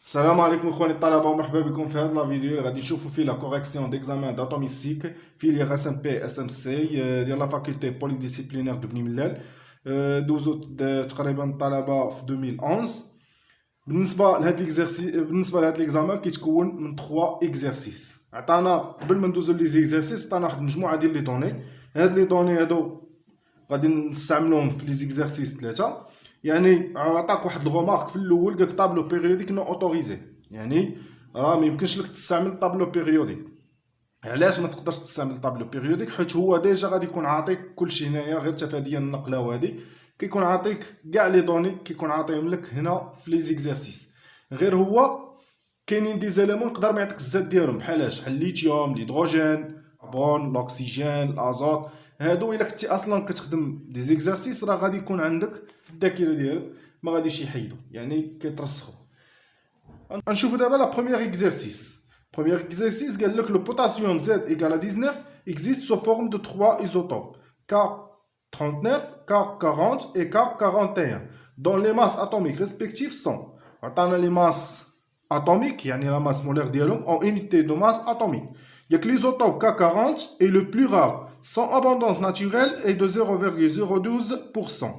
السلام عليكم اخواني الطلبه ومرحبا بكم في هذا الفيديو اللي غادي نشوفوا فيه لا كوريكسيون ديكزامان داتوميستيك في لي اس ام بي اس ام سي ديال لا فاكولتي بولي ديسيبلينير دو بني ملال. دوزو تقريبا الطلبه في 2011. بالنسبه لهاد ليكزامان كيتكون من 3 اكزرسيس. عطانا قبل ما ندوزو لي زيكزرسيس عطانا واحد المجموعه ديال لي دوني. هاد لي دوني هادو غادي نستعملوهم في لي زيكزارسيس ثلاثه. يعني عطاك واحد الغومارك في الاول قالك طابلو بيريوديك نو اوتوريزي، يعني راه ما يمكنش لك تستعمل طابلو بيريوديك. علاش ما تقدرش تستعمل طابلو بيريوديك؟ حيت هو ديجا غادي يكون عاطيك كلشي هنايا غير تفاديا النقله، وهادي كيكون عاطيك كاع لي دوني كيكون عاطيهم لك هنا في لي زيكزارسيس. غير هو كاينين دي زيليمون يقدر ما يعطيك الزاد ديالهم، بحالاش بحال الليثيوم، الهيدروجين، الكربون، الاكسجين، الازوت. هادو الا كنتي اصلا كتخدم دي زيكزارسيس راه غادي يكون عندك في الذاكره ديالك، ما غاديش يحيدو، يعني كيترسخوا. غنشوفوا دابا لا بروميير اكزرسيس. بروميير اكزرسيس قال لك لو بوتاسيوم Z égale à 19 existe sous forme de 3 isotopes K39, K40 et K41 dont les masses atomiques respectives sont. عطانا les masses atomiques يعني la masse molaire ديالهم en unité de masse atomique. Il y a que l'isotope K40 est le plus rare. Son abondance naturelle est de 0,012%.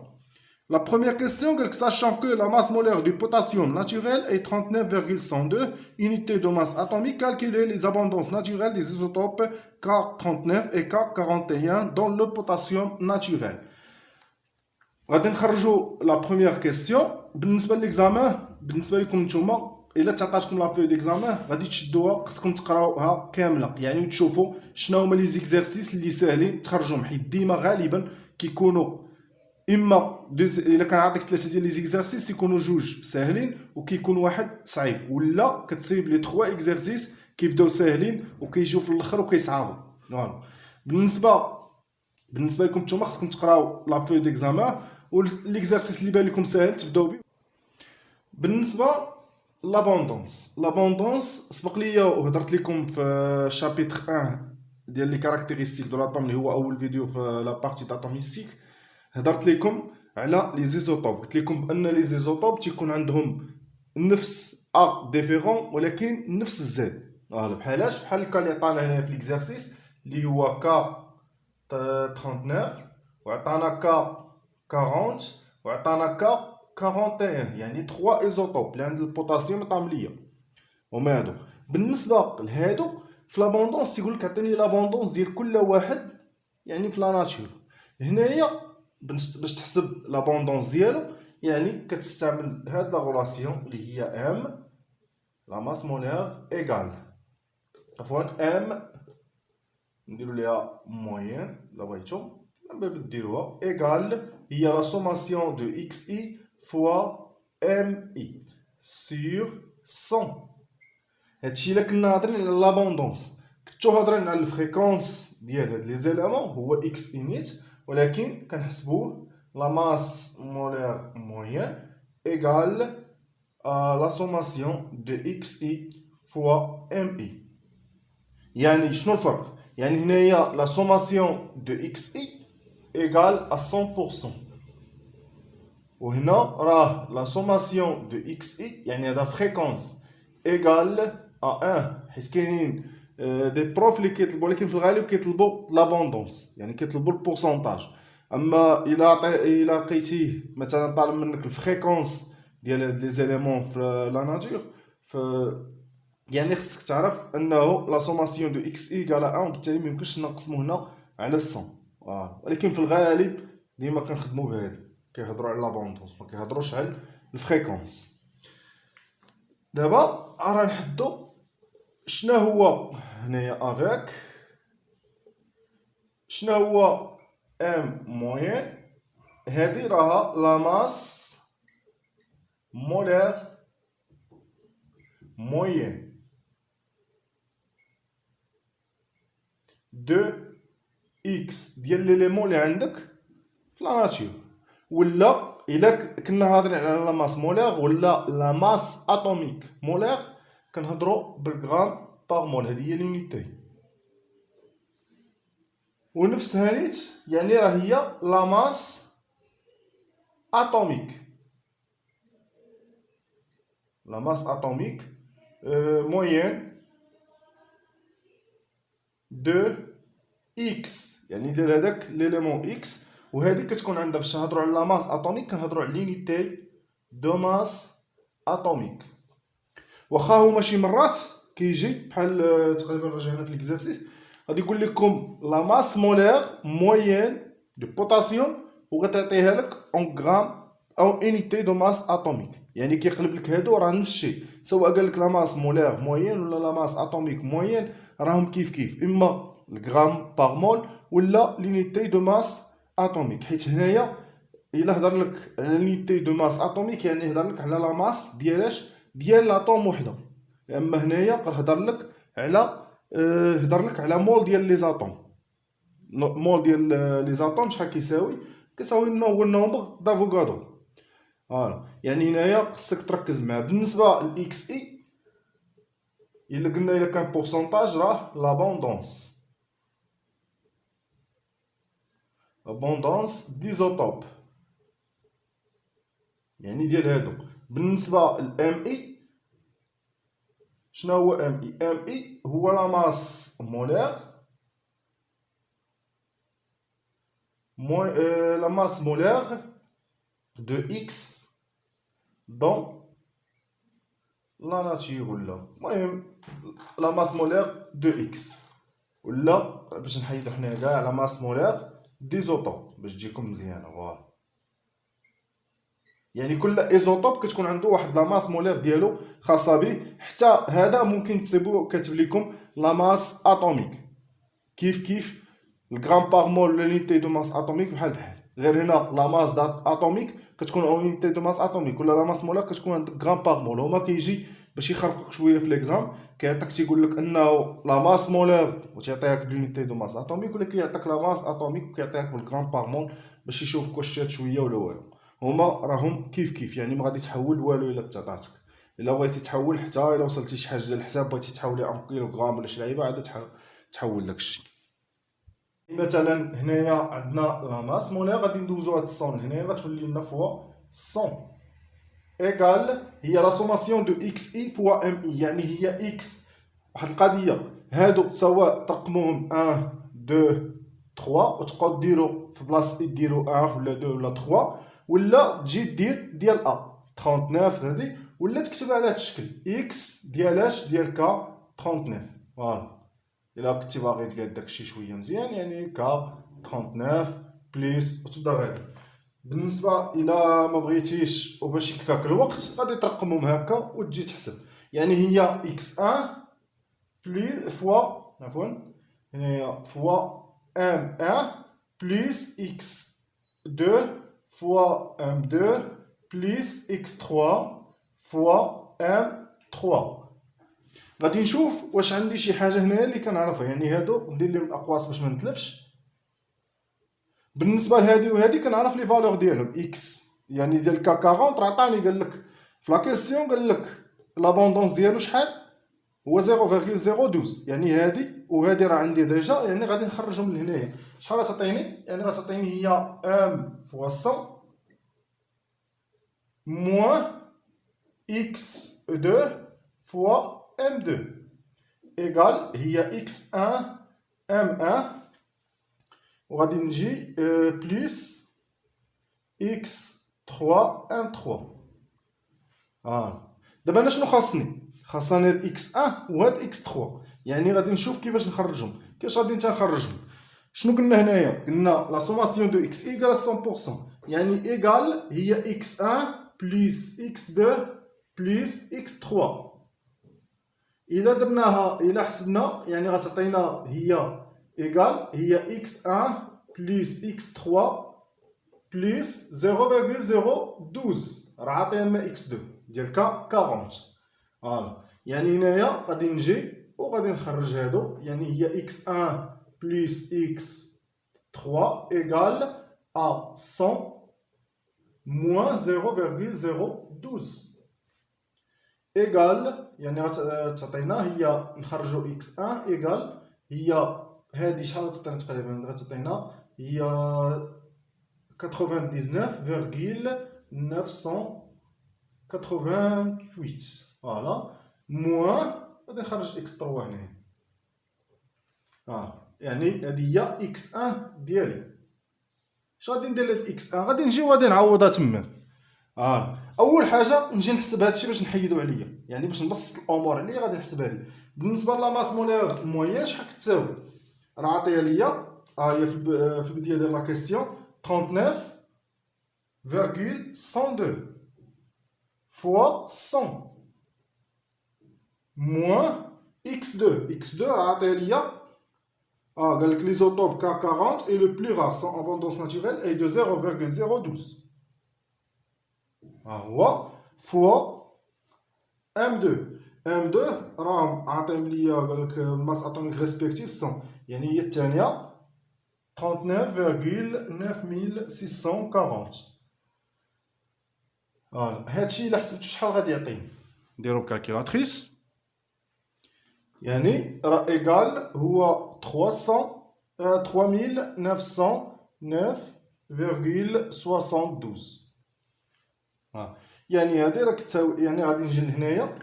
La première question, sachant que la masse molaire du potassium naturel est 39,102 unités de masse atomique, calculez les abondances naturelles des isotopes K39 et K41 dans le potassium naturel. غادي نخرجوا لا بروميير كيستيون. بالنسبه للاكزامان، بالنسبه لكم نتوما الا تعطاتكم لا فوي ديكزامان غادي تشدوها، خصكم تقراوها كامله، يعني تشوفوا شنو هما لي زيكزارسيس اللي ساهلين تخرجوهم، حيت ديما غالبا كيكونوا اما الا كان عاطيك ثلاثه ديال لي زيكزارسيس يكونوا جوج ساهلين وكيكون واحد صعيب، ولا كتصيب لي 3 اكزرسيس كيبداو ساهلين وكيجيو في الاخر وكيصعبوا. فوالا بالنسبه لكم نتوما خصكم تقراو لا فوي ديكزامان وليكزارسيس اللي بان لكم ساهل تبداو به. بالنسبه لابوندونس سبق ليا وهضرت لكم في شابيتر 1 ديال لي كاركتيرستيك دو لاتوم اللي هو اول فيديو في لا بارتي داتوميستيك. هضرت لكم على لي زيزوتوب، قلت لكم بان لي زيزوتوب تيكون عندهم نفس ديفيرون ولكن نفس الزاد. بحالاش بحال الكا اللي عطانا هنا في ليكزارسيس اللي هو كا 39 وعطانا كا 40 وعطانا كا 41، يعني 3 ايزوتوب اللي عند البوتاسيوم طامليه هما هادو. بالنسبه لهادو في لابوندونس تيقول لك عطيني لابوندونس ديال كل واحد يعني في لا ناتور. هنايا باش تحسب لابوندونس ديالو يعني كتستعمل هاد لا غولاسيون اللي هي ام لا ماس مولير ايغال عفوا ام نديرو ليها موين لا بغيتو من باب ديروها ايغال هي لا سوماسيون دو اكس اي فوا ام اي سور 100. هادشي الا كنا هاضرين على لابوندونس، كنتو هاضرين على الفريكونس ديال هاد لي زيليمون هو اكس انيت، ولكن كنحسبوه لا ماس مولير موين ايغال لا سوماسيون دو اكس اي فوا ام اي. يعني شنو الفرق؟ يعني هنايا لا سوماسيون دو اكس اي ايغال ا 100%، وهنا راه لا سوماسيون دو اكس اي يعني هذا فريكونس ايغال ا 1، حيت كاينين دي بروف اللي كيطلبوا، ولكن في الغالب كيطلبوا لابوندونس يعني كيطلبوا البورسونتاج. اما الا لقيتيه مثلا طالب منك الفريكونس ديال هاد لي زيليمون في لا ناتور، يعني خصك تعرف انه لا سوماسيون دو اكس اي ايغال 1، وبالتالي ما يمكنش نقسمو هنا على 100. ولكن في الغالب ديما كنخدموا بهادي، كيهضروا على لابوندونس ما كيهضروش على الفريكونس. دابا راه نحدو شنو هو هنايا افيك شنو هو ام موين. هادي راها لا ماس مولير موين دو اكس ديال ليليمون اللي عندك في لا ناتور، ولا الا كنا هاضرين على لا ماس مولير ولا لا ماس اتوميك مولير كنهضروا بالغرام باغ مول، هذه هي لونيتي. ونفسها نيت يعني راه هي لا ماس اتوميك la masse atomique moyenne de x. يعني ديال هذاك ليليمون اكس، وهذه كتكون عندها فاش نهضروا على لا ماس اتوميك كنهضروا على لونيتي دو ماس اتوميك. واخا هما شي مرات كيجي بحال تقريبا رجعنا في ليكزارسيس غادي يقول لكم لا ماس مولير موين دو بوتاسيوم وغتعطيها لك اون غرام او انيتي دو ماس اتوميك. يعني كيقلب لك هادو راه نفس الشيء، سواء قال لك لا ماس مولير موين ولا لا ماس اتوميك موين راهم كيف كيف، اما الغرام باغ مول ولا لونيتي دو ماس اتوميك. حيت هنايا الا هضر لك على لونيتي دو ماس اتوميك يعني هضر لك على لا ماس ديالاش ديال لاطوم وحده، اما هنايا كنهضر لك على هضر لك على مول ديال لي زاتوم. مول ديال لي زاتوم شحال كيساوي؟ كيساوي هو النومبر دافوغادرو. فوالا يعني هنايا خصك تركز معاه. بالنسبه لاكس اي الا قلنا الا كان بورسونتاج راه لابوندونس ديزوتوب يعني ديال هادو. بالنسبه لام اي شنو هو ام اي؟ ام اي هو لا ماس مولير la masse molaire de X dans la nature ولا المهم la masse molaire de X ولا باش نحيدو حنا كاع la masse molaire ديزوتوب باش تجيكم مزيانه. فوالا يعني كل ايزوتوب كتكون عنده واحد لا ماس مولير ديالو خاصه به. حتى هذا ممكن تسيبو كاتب لكم لا ماس اتوميك كيف كيف الغرام باغ مول لونيتي دو ماس اتوميك بحال غير هنا لا ماس اتوميك كتكون اونيتي دو ماس اتوميك ولا لا ماس مولير كتكون عندك غرام باغ مول. هما كيجي باش يخرقوك شويه في ليكزام كيعطيك تيقول لك انه لا ماس مولير وتعطيك لونيتي دو ماس اتوميك، ولا كيعطيك لا ماس اتوميك وكيعطيك بالغرام باغ مول باش يشوفك واش شات شويه ولا والو. هما راهم كيف كيف يعني ما غادي تحول والو الا تعطاتك. الا بغيتي تحول حتى الا وصلتي شي حاجه ديال الحساب بغيتي تحولي ان كيلوغرام ولا شي لعيبه عاد تحول داكشي. مثلا هنايا عندنا لا ماس مولير غادي ندوزو هاد الصون هنايا غتولي لنا فوا 100 ايكال هي لا سوماسيون دو اكس اي فوا ام اي. يعني هي اكس واحد القضيه هادو سواء ترقموهم 1 2 3 وتبقاو ديروا في بلاصه ديروا 1 ولا 2 ولا 3 ولا تجي دير ديال ا 39 هادي ولا تكتبها على هاد الشكل اكس ديال اش ديال كا 39. فوالا الا كنتي باغي تقاد داكشي شويه مزيان يعني كا 39 بليس وتبدا غادي. بالنسبه الى ما بغيتيش وباش يكفاك الوقت غادي ترقمهم هكا وتجي تحسب. يعني هي اكس 1 بلي فوا عفوا هنايا فوا ام 1 بليس اكس 2 فوا ام 2 بليس اكس 3 فوا ام 3. غادي نشوف واش عندي شي حاجه هنايا اللي كنعرفها. يعني هادو ندير لهم الاقواس باش ما نتلفش. بالنسبه لهادي وهادي كنعرف لي فالور ديالهم اكس يعني ديال كا 40 راه عطاني قال لك في لا كيسيون قال لك لابوندونس ديالو شحال هو 0.012. يعني هادي وهادي راه عندي ديجا يعني غادي نخرجهم لهنايا. شحال غتعطيني؟ يعني غتعطيني هي ام فوا 100 موان اكس 2 فوا ام 2 ايكال هي اكس 1 ام 1 وغادي نجي بليس اكس 3 ام 3. دابا انا شنو خاصني؟ خاصني هاد اكس 1 وهاد اكس 3. يعني غادي نشوف كيفاش نخرجهم. كيفاش غادي نخرجهم؟ شنو قلنا هنايا؟ قلنا لا سوماسيون دو اكس ايكال 100%. يعني ايكال هي اكس 1 بليس اكس 2 بليس اكس 3. الا درناها الا حسبنا يعني غتعطينا هي ايكال هي اكس 1 بليس اكس 3 بليس 0.012 راه عاطينا لنا اكس 2 ديال كا 40. فوالا يعني هنايا غادي نجي وغادي نخرج هادو. يعني هي اكس 1 بليس اكس 3 ايكال ا 100 موان 0.012 ايكال يعني غتعطينا هي نخرجو اكس 1 ايكال هي هادي شحال غتعطينا تقريبا غتعطينا هي 99,988 فوالا موان غادي نخرج اكس 3 هنايا. يعني هادي هي اكس 1 ديالي. اش غادي ندير لهاد اكس 1؟ غادي نجي وغادي نعوضها تما. اول حاجه نجي نحسب هادشي باش نحيدو عليا، يعني باش نبسط الامور عليا غادي نحسبها لي. بالنسبه لا ماس مولير موين شحال كتساوي؟ راه عطيها ليا هي في البدايه ديال لا كيسيون 39,102 فوا 100 موان x2. x2 راه عطيها ليا قال لك ليزوتوب K40 et le plus rare sans abondance naturelle est de 0,012. هو فوا M2. M2 راهم عاطيهم ليا قال لك الماس اتوميك ريسبكتيف 100، يعني هي الثانيه 39,9640. هادشي الا حسبتو شحال غادي يعطيني؟ نديرو بكالكيلاتريس. يعني راه ايكال هو 3909,72. يعني هادي راه كتساوي، يعني غادي نجي لهنايا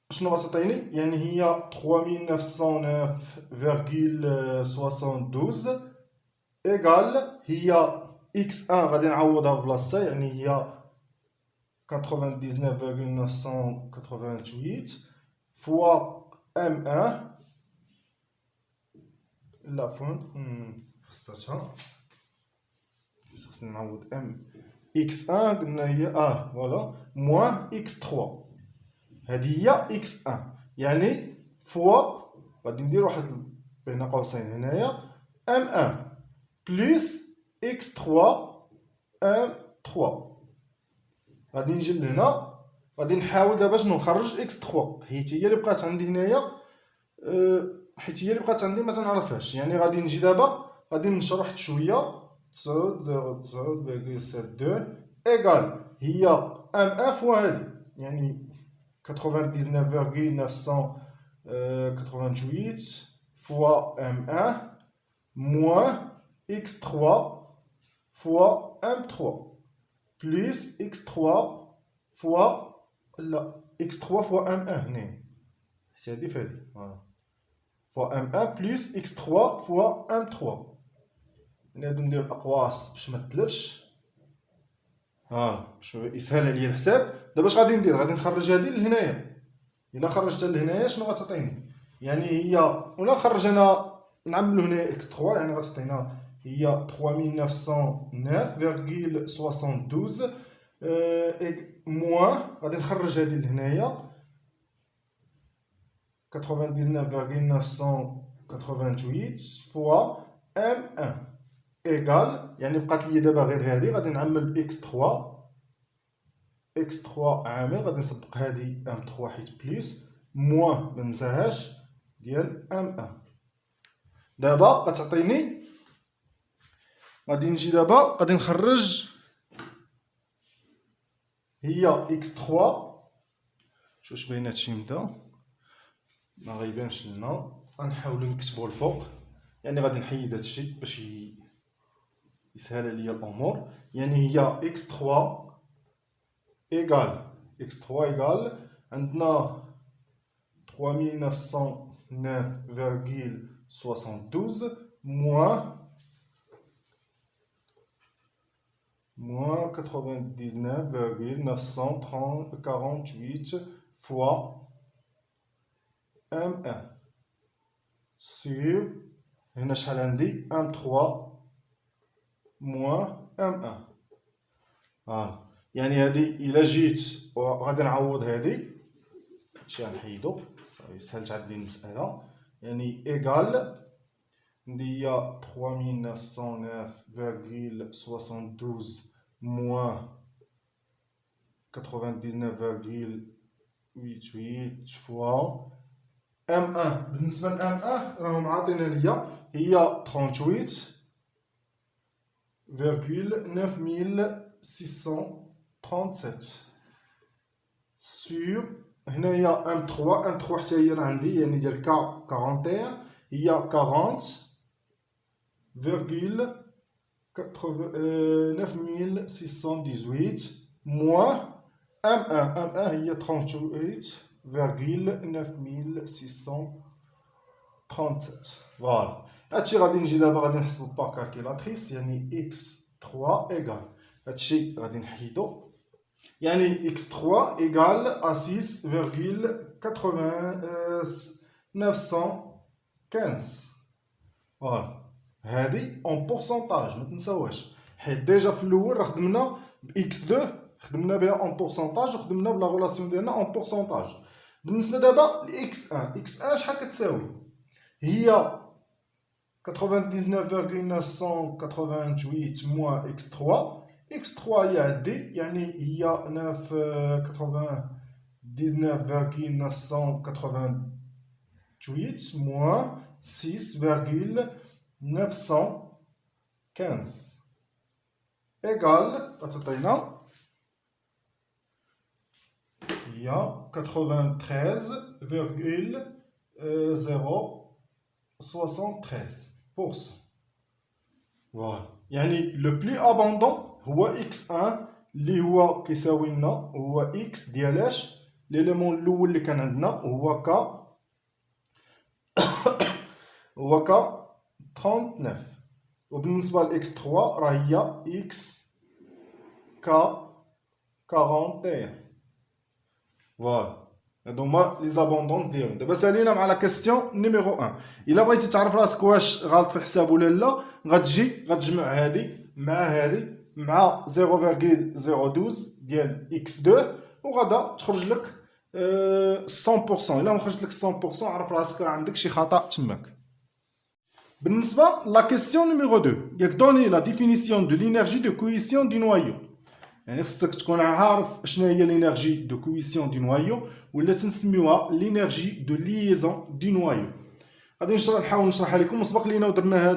شنو غتعطيني؟ يعني هي 3909,72 ايكال هي x1 غادي نعوضها بلاصتها، يعني هي 99,988 فوا M1. لا فون خسرتها، خصني نعوض M x1 قلنا هي فوالا موان x3. هادي هي x1 يعني فوا غادي ندير واحد بين قوسين هنايا M1 بلس x3 M3. غادي نجي لهنا غادي نحاول دابا شنو نخرج x3 حيت هي اللي بقات عندي هنايا، حيت هي اللي بقات عندي ما تنعرفهاش. يعني غادي نجي دابا غادي نشرح شويه 0.0.72 ايكال هي M1 فوا هادي، يعني 99,988 فوا M1 موان x3 فوا M3 بلس x3 فوا لا x3 فوا M1 هنا حيت هادي فهادي فوا M1 بلس x3 فوا M3. نادو ندير الاقواس باش ما تلفش باش يسهل عليا الحساب. دابا اش غادي ندير؟ غادي نخرج هادي لهنايا. الا خرجتها لهنايا شنو غتعطيني؟ يعني هي ولا نخرج انا نعملو هنا x3 يعني غتعطينا هي 3909,72 موان غادي نخرج هادي لهنايا 99,988 فوا M1 ايكال، يعني بقات لي دابا غير هادي غادي نعمل بx3 x3 عامل غادي نسبق هادي M3 حيت بليس موان منساهاش ديال M1. دابا غتعطيني غادي نجي دابا غادي نخرج هي x3. شوف باين هادشي مدا ما غيبانش لنا، غنحاولو نكتبو الفوق. يعني غادي نحيد هادشي باش يسهل عليا الامور. يعني هي x3 ايكال عندنا 3909,72 موان 99,948 فوا M1 sur هنا شحال عندي M3 موان M1. يعني هادي الا جيت غادي نعوض هادي هادشي غنحيدو صافي سهلت عندي المسألة. يعني ايكال ندي 3909,72 موان 99,88 فوا M1. بالنسبة ل M1 راهم عاطينا ليا هي 38,9637 سور هنايا M3 حتى هي راه عندي يعني ديال K41 هي 40,9618 موان M1 هي 38,9637. فوالا هادشي غادي نجي دابا غادي نحسبو با كالكيلاتريس. يعني x3 ايكال هادشي غادي نحيدو. يعني x3 ايكال ا 6,915. فوالا هادي اون بورسونتاج ما تنساوهاش، حيت ديجا في الاول راه خدمنا ب x2 خدمنا بها اون بورسونتاج وخدمنا بلا غولاسيون ديالنا اون بورسونتاج. بالنسبه دابا ل x1 شحال كتساوي؟ هي 99,988 moins x3. x3 هي عندي يعني هي 99,988 moins 6,915 égal تعطينا هي 93,073%. فوالا يعني لو بلي ابوندون هو x1 اللي هو كيساوي لنا هو x ديالاش ليليمون الاول اللي كان عندنا هو ك 39. وبالنسبه ل x3 راه هي x ك 41. فوالا هادو هما لي زابوندونس ديالهم. دابا سالينا مع لا كيستيون نيميرو 1. الا بغيتي تعرف راسك واش غلط في الحساب ولا لا، غتجي غتجمع هادي مع هادي مع 0,012 ديال x2 وغادا تخرج لك 100%. الا ما خرجت لك 100% عرف راسك راه عندك شي خطا تماك. بالنسبه لا كيستيون نيميرو 2 ياك دوني لا ديفينيسيون دو لينيرجي دو كويسيون دو نوايو. يعني خصك تكون عارف شنو هي لينيرجي دو كويسيون دو نوايو ولا تنسميوها لينيرجي دو ليزون دو نوايو. غادي نحاول نشرحها لكم. مسبق لينا ودرنا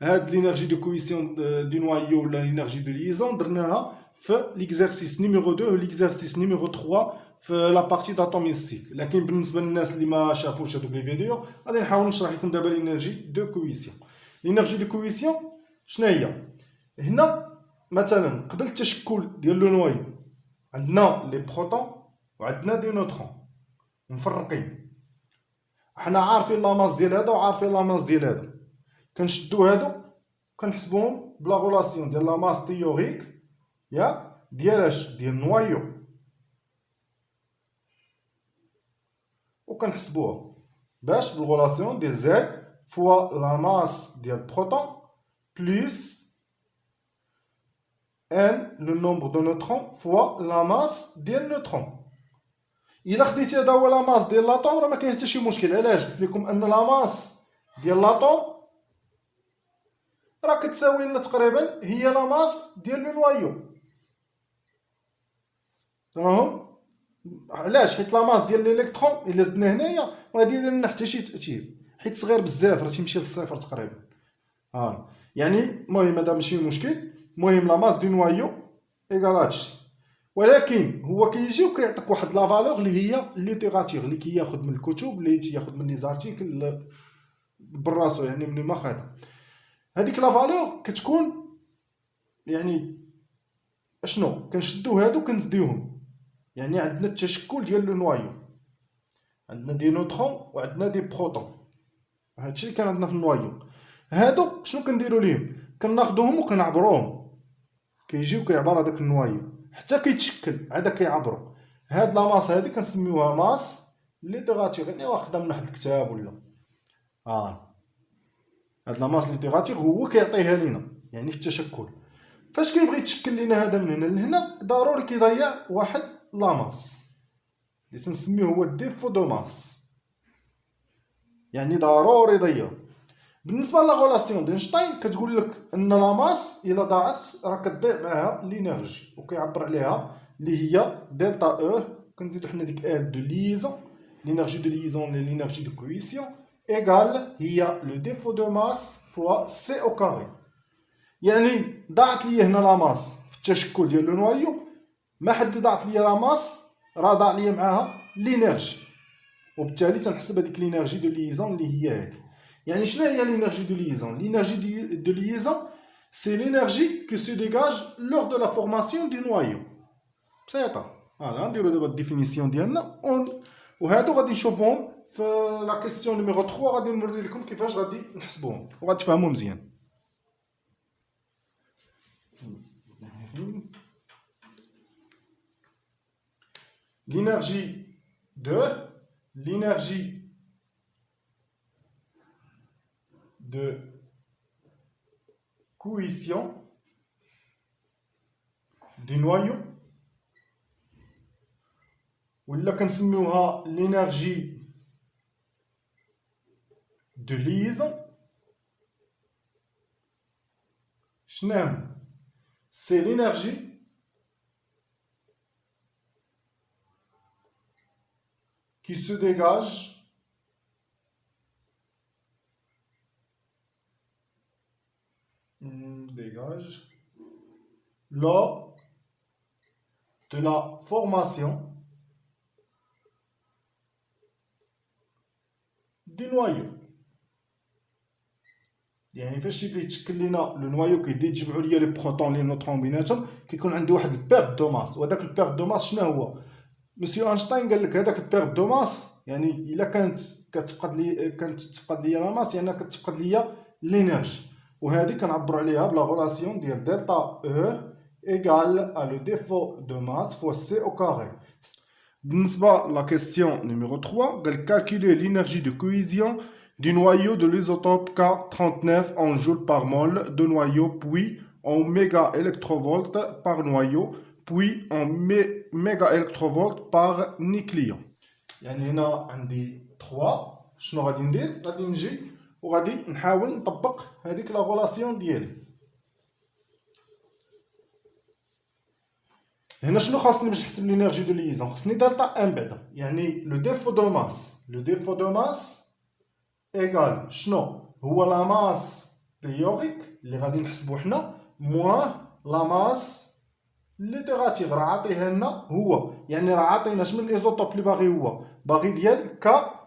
هاد لينيرجي دو كويسيون دو نوايو ولا لينيرجي دو ليزون درناها في ليكزارسيس نيميرو 2 و ليكزارسيس نيميرو 3 في لا بارتي داتوميستيك. لكن بالنسبه للناس اللي ما شافوش هذوك لي فيديو غادي نحاول نشرح لكم دابا لينيرجي دو كويسيون. لينيرجي دو كويسيون شنو هي؟ هنا مثلا قبل التشكل ديال لو نوايو عندنا لي بروتون وعندنا دي نوترون مفرقين. حنا عارفين لا ماس ديال هذا وعارفين لا ماس ديال هذا، كنشدو هادو كنحسبوهم بلا غولاسيون ديال لا ماس تيوريك يا ديال ديال نوايو وكنحسبوها باش بالغولاسيون ديال زد فوا لا ماس ديال بروتون بلس n le nombre de neutrons fois la masse ديال نوترون. الا خديتي هذا هو لا ماس ديال لاطوم راه ما كاين حتى شي مشكل. علاش؟ قلت لكم ان لا ماس ديال لاطوم راه كتساوي لنا تقريبا هي لا ماس ديال لو نوايو. راهم علاش؟ حيت لا ماس ديال الالكترون الا زدنا هنايا غادي يدير لنا حتى شي تاثير حيت صغير بزاف راه تيمشي للصفر تقريبا. يعني المهم هذا ماشي مشكل. المهم لا ماس دو نوايو ايكال هادشي. ولكن هو كيجي وكيعطيك واحد لا فالور اللي هي ليتيراتير اللي كياخذ من الكتب اللي تياخذ من لي زارتيكل براسو يعني من ما خاطا. هذيك لا فالور كتكون يعني اشنو كنشدو هادو كنزديوهم. يعني عندنا التشكل ديال لو نوايو عندنا دي نوترون وعندنا دي بروتون. هادشي اللي كان عندنا في النوايو. هادو شنو كنديرو ليهم؟ كناخدوهم وكنعبروهم كيجيو كيعبر هذاك النوايو حتى كيتشكل عاد كيعبروا. هاد لا ماس هادي كنسميوها ماس ليتيراتير يعني واخده من واحد الكتاب ولا هاد لا ماس ليتيراتير هو كيعطيها لينا يعني في التشكل. فاش كيبغي يتشكل لينا هذا من هنا لهنا ضروري كيضيع واحد لا ماس اللي تنسميه هو الديفو دو ماس يعني ضروري يضيع. بالنسبه لا غولاسيون دينشتاين كتقول لك ان لا ماس الا ضاعت راه كتضيع معها لينيرجي وكيعبر عليها اللي هي دلتا او. كنزيدو حنا ديك ال دو ليزون لينيرجي دو ليزون لينيرجي دو كويسيون ايغال هي لو ديفو دو ماس فوا سي او كاري. يعني ضاعت لي هنا لا ماس في التشكل ديال لو نوايو ما حد ضاعت لي لا ماس راه ضاع لي معاها لينيرجي وبالتالي تنحسب هذيك لينيرجي دو ليزون اللي هي هذه. يعني شنو هي l'énergie de liaison? L'énergie de liaison, c'est l'énergie qui se dégage lors de la formation du noyau. بسيطه. فوالا نديرو دابا الديفينيسيون ديالنا وهادو غادي نشوفوهم في لا كيسيون نيميرو 3 غادي نوري لكم كيفاش غادي نحسبوهم وغادي تفهموا مزيان. l'énergie de cohésion du noyau ولا كنسميوها l'énergie de liaison. شنو c'est l'énergie qui se dégage lors de la formation du noyau. يعني فاش كيتشكل لينا لو نوايو كيتجمعوا ليا لي بروتون لي نوترون بيناتهم كيكون عندي واحد البيرت دو ماس. وهذاك البيرت دو ماس شنو هو؟ مسيو اينشتاين قال لك هذاك البيرت دو ماس يعني الا كانت كتفقد ليا لا ماس يعني كتفقد ليا لينيرجي. وهذه كنعبروا عليها بلا غولاسيون ديال دلتا او ايغال ا لو ديفو دو ماس فوا سي او كاري. بالنسبه لا كيسيون نيميرو 3 قال calculer l'énergie de cohésion du noyau de l'isotope K39 en joules par mol de noyau, puis en mégaélectrovolts par noyau, puis en mégaélectrovolts par nucléon. يعني هنا عندي 3 شنو غادي ندير؟ غادي نجي وغادي نحاول نطبق هذيك لا غولاسيون ديالي. هنا شنو خاصني باش نحسب لينيرجي دو ليزون؟ خاصني دلتا ام بعدا يعني لو ديفو دو ماس ايغال شنو هو لا ماس تيوريك اللي غادي نحسبو حنا موان لا ماس ليتيراتيف. راه عاطيه لنا هو يعني راه عاطينا شمن ليزوتوب اللي باغي هو باغي ديال كا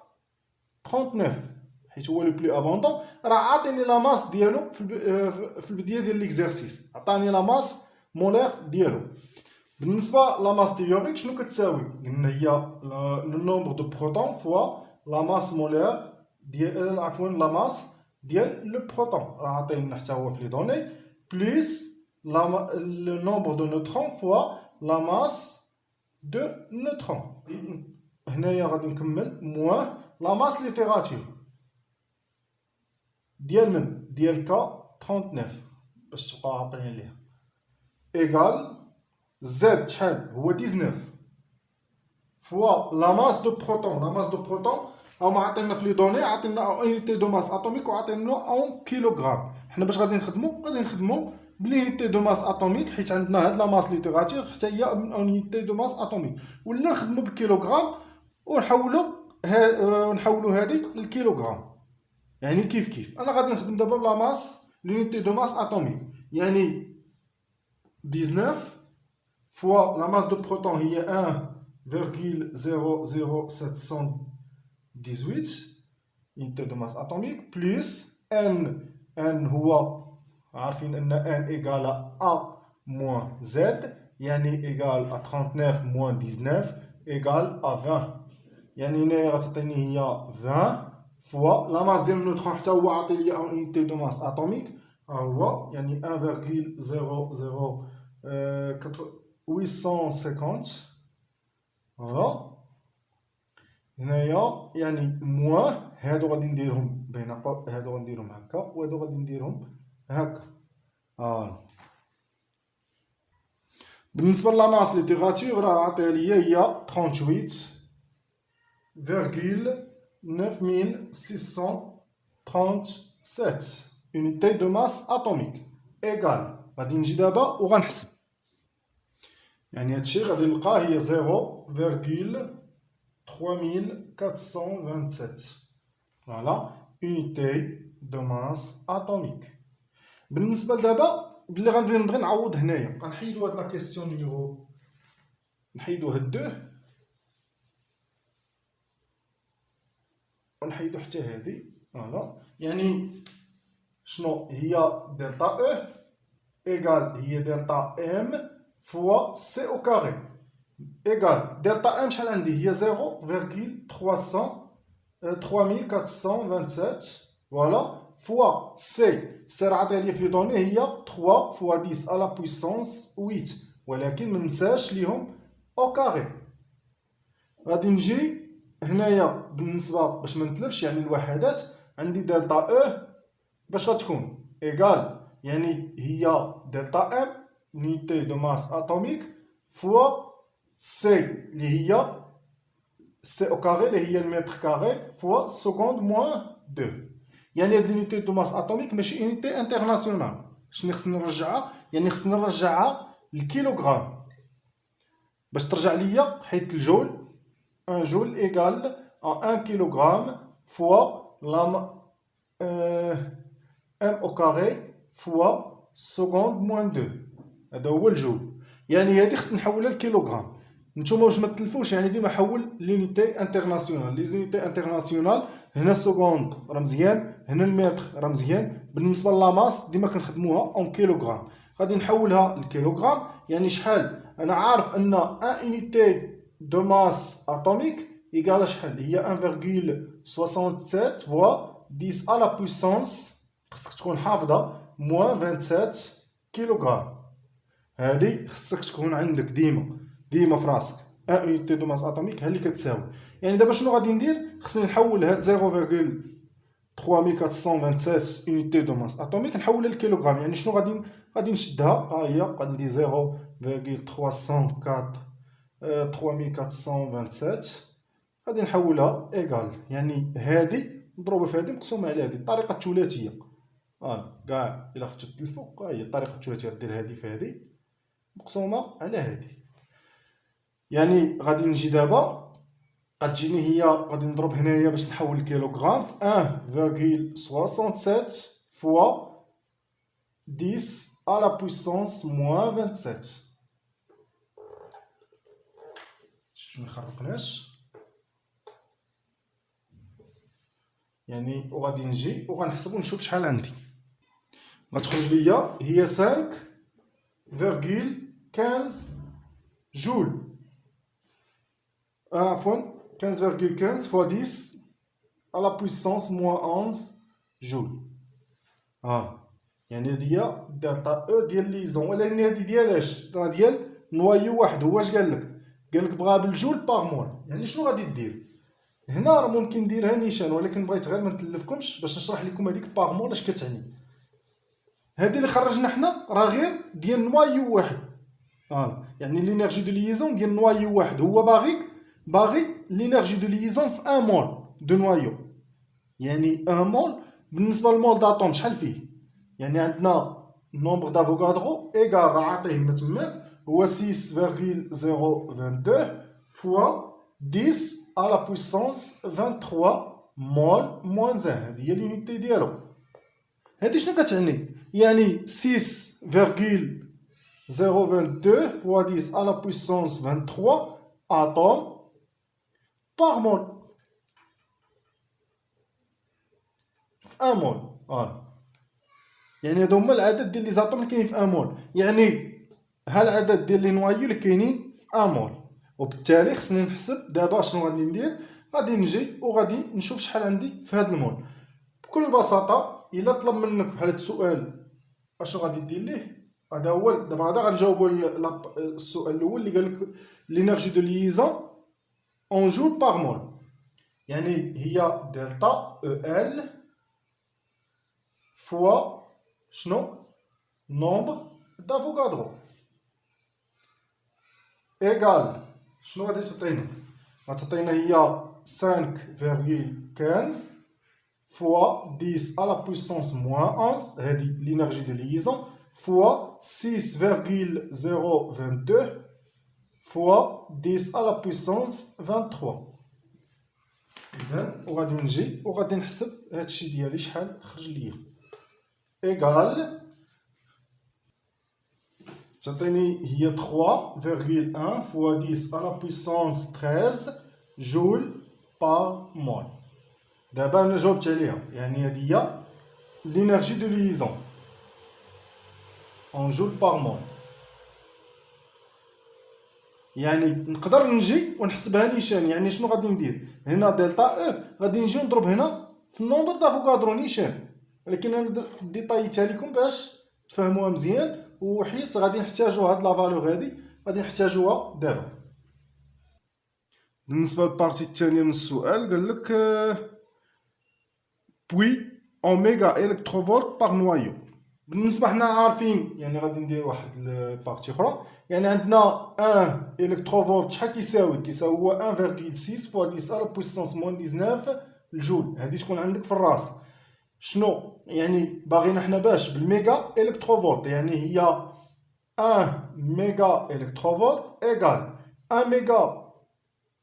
39 حيت هو لو بلو ابوندون. راه عاطيني لا ماس ديالو في البدايه ديال ليكزارسيس عطاني لا ماس مولير ديالو. بالنسبه لا ماس تيوريك شنو كتساوي؟ قلنا هي لو نومبر دو بروتون فوا لا ماس مولير ديال عفوا لا ماس ديال لو بروتون راه عاطينا حتى هو في لي دوني بليس لو نومبر دو نوترون فوا لا ماس دو نوترون. هنايا غادي نكمل موان لا ماس ليتيراتيف ديال من ديال كا 39 باش تبقاو عاقلين ليها ايغال زد شحال هو 19 فوا لا ماس دو بروتون. لا ماس دو بروتون هما عطينا في لي دوني عطينا اونيتي دو ماس اتوميك وعطينا اون كيلوغرام. حنا باش غادي نخدمو بلينيتي دو ماس اتوميك حيت عندنا هاد لا ماس ليتيراتيف حتى هي اونيتي دو ماس اتوميك ولا نخدمو بالكيلوغرام ونحولو هادي للكيلوغرام. يعني كيف انا غادي نخدم دابا بلا ماس لونيتي دو ماس اتوميك يعني 19 فوا لا ماس دو بروتون هي 1,00718 unité de masse atomique plus n هو عارفين ان n égale à moins z يعني égale à 39 moins 19 égale à 20. يعني هنايا غتعطيني هي 20 فوا لا ماس ديال النوترون حتى هو عاطي لي unité de masse atomique هو يعني 1,00850 فوالا. هنايا يعني موان هادو غادي نديرهم بين هادو غنديرهم هكا وهادو غادي نديرهم هكا. بالنسبه لا ماس ليتيراتيف راه عاطيها ليا هي 38,9637 unité de masse atomique égal. غادي نجي دابا وغنحسب يعني هادشي غادي نلقاه هي 0,3427 فوالا unité de masse atomique. بالنسبه لدابا بلي غنبغي نعوض هنايا غنحيدو هاد لا كيسيون نيميرو نحيدو هاد 2 ونحيدو حتى هادي فوالا. يعني شنو هي دلتا او ايغال هي دلتا ام فوا سي او كاري. ايكال دلتا ام شحال عندي؟ هي 0.3427 فوالا فوا سي راه عطيه لي في لي دوني هي 3 فوا 10 على بويسونس 8 ولكن ما ننساش ليهم او كاري. غادي نجي هنايا بالنسبه باش ما نتلفش يعني الوحدات عندي دلتا او باش غتكون ايكال يعني هي دلتا ام unité de masse atomique fois C اللي هي C au carré اللي هي المتر كاري fois seconde moins 2. يعني هاد l'unité de masse atomique ماشي unité internationale. شنو خصني نرجعها؟ يعني خصني نرجعها للكيلوغرام باش ترجع ليا حيت الجول 1 جول égal à 1 كيلوغرام fois la m au carré fois seconde moins 2. هذا هو الجول. يعني هذه خصني نحولها لكيلوغرام. نتوما باش ما تلفوش يعني ديما حول لونيتي انترناسيونال. لي زونيتي انترناسيونال هنا السكوند راه مزيان، هنا المتر راه مزيان. بالنسبه لاماس ديما كنخدموها اون كيلوغرام. غادي نحولها لكيلوغرام يعني شحال؟ انا عارف ان ان اونيتي دو ماس اتوميك ايكال شحال؟ هي 1.67 فوا 10 على بويسونس خصك تكون حافظه موان 27 كيلوغرام. هادي خصك تكون عندك ديما في راسك. ان اونيتي دو ماس اتوميك ها اللي كتساوي. يعني دابا شنو غادي ندير؟ خصني نحول هاد 0.3427 اونيتي دو ماس اتوميك نحولها للكيلوغرام. يعني شنو غادي نشدها؟ ها هي غادي ندير 0.3427 غادي نحولها ايكال يعني هادي مضروبه في هادي مقسومه على هادي الطريقه الثلاثيه. كاع الا خفتو تلفو ها هي الطريقه الثلاثيه. دير هادي في هادي مقسومه على هادي. يعني غادي نجي دابا غتجيني هي غادي نضرب هنايا باش نحول الكيلوغرام في 1.67 فوا 10 على بويسونس موان 27. شفتو ما خرقناش. يعني وغادي نجي وغنحسب ونشوف شحال عندي. غتخرج ليا هي 5.15 جول. عفوا 15.15 fois 10 à la puissance moins 11 جول. يعني هادي هي دلتا او ديال ليزون. ولكن هادي ديالاش؟ راه ديال نوايو واحد. هو اش قالك؟ قالك بغا بالجول باغ مول. يعني شنو غادي دير؟ هنا راه ممكن نديرها نيشان ولكن بغيت غير ما نتلفكمش باش نشرح لكم هذيك باغ مول اش كتعني. هادي اللي خرجنا حنا راه غير ديال نوايو واحد. يعني لينيرجي دو ليزون ديال نوايو واحد. هو باغي لينيرجي دو ليزون في 1 مول دو نوايو. يعني 1 مول بالنسبه للمول داتوم شحال فيه؟ يعني عندنا نومبر دافوغادرو ايكال راه عاطيه لنا تماك هو 6.022 فوا 10 على بويسونس 23 مول موان 1. هذه هي لونيتي ديالو. هادي شنو كتعني؟ يعني 6.022 فوا 10 على بويسونس 23 اتوم باغ مول في 1 مول. يعني هادو هما العدد ديال لي زاتوم اللي كاينين في 1 مول. يعني ها العدد ديال لي نوايو اللي كاينين في 1 مول. وبالتالي خصني نحسب دابا شنو غادي ندير. غادي نجي وغادي نشوف شحال عندي في هاد المول. بكل بساطه الا طلب منك بحال هاد السؤال اشنو غادي دير ليه؟ هذا هو دابا غادا غنجاوبوا السؤال الاول اللي قالك لينيرجي دو ليزون اون جول باغ مول. يعني هي دلتا او ال فوا شنو؟ نومبر دافوغادرو ايكال شنو غادي تعطينا؟ غتعطينا هي 5.15 فوا 10 على بويسونس موان 11 هادي لينيرجي دو ليزون فوا 6.022 فوا 10 على بويسونس 23. اذا وغادي نجي وغادي نحسب هادشي ديالي شحال خرج ليا. ايكال تعطيني هي 3.1 فوا 10 على بويسونس 13 جول باغ مول. دابا انا جاوبت عليها. يعني هادي هي لينيرجي دو ليزون اون جول باغ مول. يعني نقدر نجي ونحسبها نيشان. يعني شنو غادي ندير هنا دلتا او، غادي نجي نضرب هنا في النومبر دافوكادرو نيشان. ولكن انا ديطايتها لكم باش تفهموها مزيان، وحيت غادي نحتاجو هاد لا فالور هادي غادي نحتاجوها دابا. بالنسبه للبارتي الثانيه من السؤال قال لك بوي اوميغا الكتروفولت باغ نوايو. بالنسبه حنا عارفين يعني غادي ندير واحد البارتي اخرى. يعني عندنا 1 الكتروفولت شحال كيساوي هو 1.6 فوا 10 على بويسونس موان 19 الجول. هذه تكون عندك في الراس. شنو يعني باغينا حنا باش بالميغا الكتروفولت، يعني هي 1 ميغا الكتروفولت ايغال 1 ميغا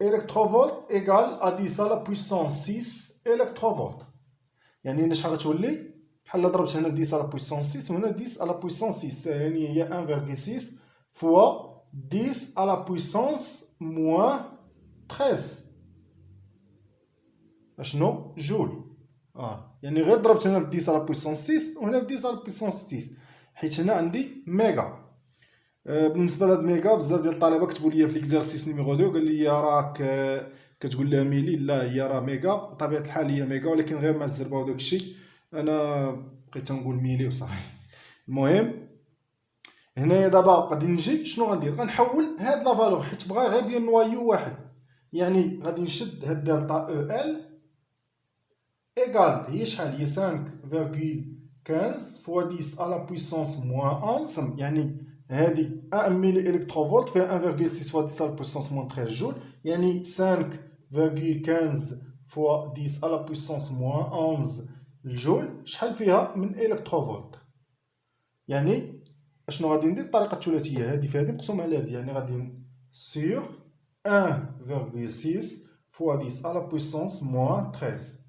الكتروفولت ايغال ا 10 على بويسونس 6 الكتروفولت. يعني هنا شحال غتولي بحال ضربت هنا 10 على بويسونس 6 وهنا 10 على بويسونس 6، يعني هي 1.6 فوا 10 على بويسونس موان 13 اشنو جول. يعني غير ضربت هنا في 10 على بويسونس 6 وهنا في 10 على بويسونس 6 حيت هنا عندي ميغا. بالنسبه لهاد ميغا بزاف ديال الطلبه كتبوا لي في ليكزارسيس نيميرو 2 قال لي راك كتقول لها ميلي. لا هي راه ميغا بطبيعه الحال هي ميغا، ولكن غير مع الزربه وداك الشيء انا بقيت نقول ميلي وصافي. المهم هنايا دابا غادي نجي شنو غندير، غنحول هاد لا فالور حيت بغا غير ديال نوايو واحد. يعني غادي نشد هاد دلتا او ال ايغال هي شحال، هي 5.15 فوا 10 على بويسونس موان 11. يعني هادي 1 ميلي الكتروفولت فيها 1.6 فوا 10 على بويسونس موان 13 جول، يعني 5.15 فوا 10 على بويسونس موان 11 الجول شحال فيها من الكتروفولت. يعني اشنو غادي ندير الطريقه الثلاثيه هذه في هذه مقسوم على هذه، يعني غادي سيغ 1.6 فوا 10 على بويسونس موان 13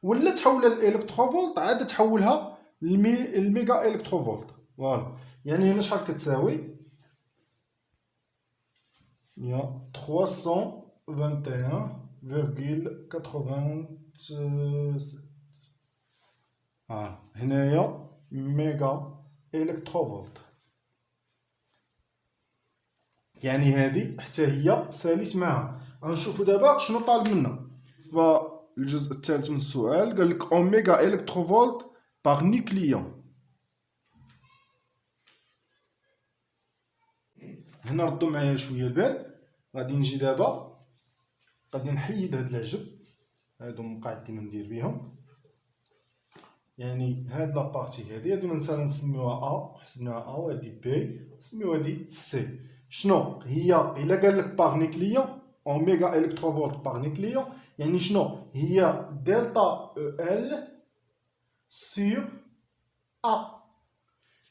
ولا تحولها للالكتروفولت عاد تحولها للميغا الكتروفولت. فوالا يعني هنا شحال كتساوي هي 321.87. هنايا ميغا الكتروفولت. يعني هذه حتى هي ساليت معها. غنشوفوا دابا شنو طالب منا. بالنسبه للجزء الثالث من السؤال قال لك اوميغا الكتروفولت باغ نيكليون. هنا ردوا معايا شويه البال. غادي نجي دابا غادي نحيد هاد العجب، هادو مقاعدين ندير بهم. يعني هاد لابارتي هادو مثلا نسميوها ا، حسبناها ا، وهادي بي، نسميوها هادي سي. شنو هي الا قال لك باغ نيكليون اوميغا الكتروفولت باغ نيكليون، يعني شنو هي دلتا او ال سيغ ا.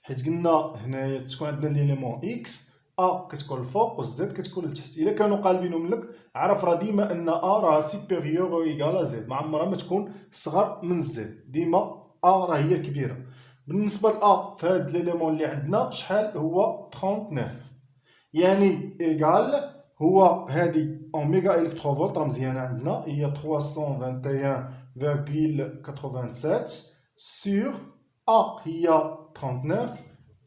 حيت قلنا هنايا تكون عندنا ليليمون اكس، ا كتكون الفوق والزد كتكون لتحت. الا كانوا قالبينهم لك عرف راه ديما ان ا راه سوبيريور او ايكال زد، ما عمرها ما تكون صغر من زد، ديما ا راه هي كبيره. بالنسبه ل فهاد ليليمون اللي عندنا شحال هو 39، يعني ايكال هو هادي اوميغا الكتروفولت راه مزيانه عندنا هي 321.87 سور ا هي 39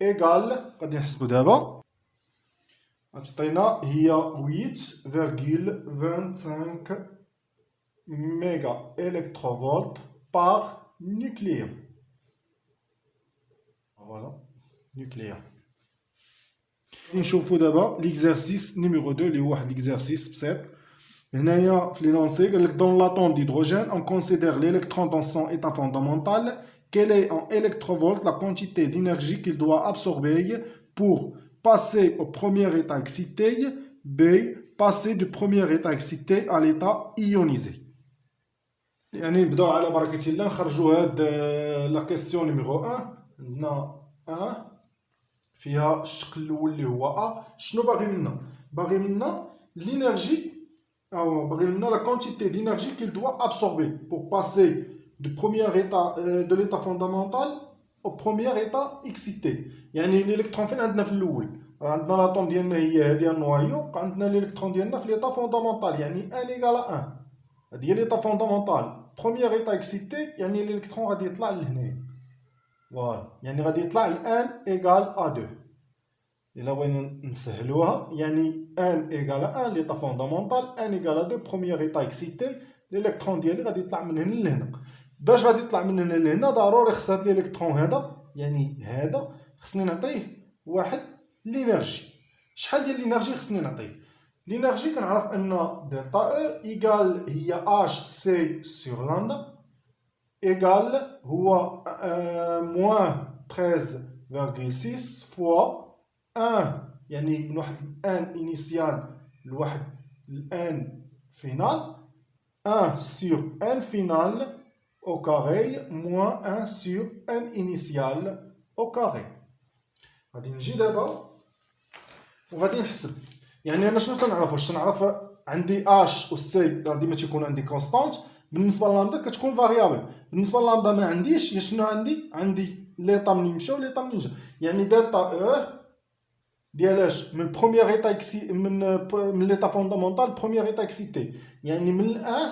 ايكال غادي نحسبو دابا غتعطينا هي 8.25 ميغا الكتروفولت باغ نيكليون. فوالا نيكليون. نشوفوا دابا ليكزارسيس نيميرو 2 اللي هو واحد ليكزارسيس بسيط. هنايا في لي لونسي قال لك دون l'atome d'hydrogène on considère l'électron dans son état fondamental. Quelle est en électrovolts la quantité d'énergie qu'il doit absorber pour passer au premier état excité, B passer du premier état excité à l'état ionisé. يعني نبداو على بركة الله نخرجوا هاد لا كيسيون نيميرو 1. عندنا 1 فيها الشق الاول اللي هو ا. شنو باغي منا؟ باغي منا لينيرجي او باغي منا لا كونتيتي دينيرجي كيل دوا ابسوربي بور باسي دو بروميير ايتا دو ليتا فوندامونتال او بروميير ايتا اكسيتي. يعني الالكترون فين عندنا في الاول؟ راه عندنا لاطوم ديالنا هي هادي النوايو، عندنا الالكترون ديالنا في ليتا فوندامونتال يعني ان ايكال 1. هادي هي ليتا فوندامونتال. بروميير ايتا اكسيتي يعني الالكترون غادي يطلع لهنايا. فوالا يعني غادي يطلع الان ايكال ا 2. الا بغينا نسهلوها يعني ان ايكال 1 ليطا فوندامونتال، ان ايكال 2 بروميير ايتا اكسيتي، الالكترون ديالي غادي يطلع من هنا لهنا. باش غادي يطلع من هنا لهنا ضروري خص هاد الالكترون هذا، يعني هذا خصني نعطيه واحد لينيرجي. شحال ديال لينيرجي خصني نعطيه؟ لينيرجي كنعرف ان دلتا او ايكال هي اش سي سور لامدا ايكال هو موان 13.6 فوا 1، يعني من واحد الان انيسيال لواحد الان فينال، 1 sur n final au carré moins 1 sur n initial au carré. غادي نجي دابا وغادي نحسب. يعني انا شنو تنعرف؟ واش تنعرف عندي اش و سي غادي ما تيكون عندي كونستانت، بالنسبه للامدا كتكون فاريابل. بالنسبه للامدا ما عنديش، يا شنو عندي ليطا منين مشى وليطا منين جا. يعني دلتا او ديالاش من بروميير ايتا اكسي من ليطا فوندامونتال بروميير ايتا اكسيتي، يعني من 1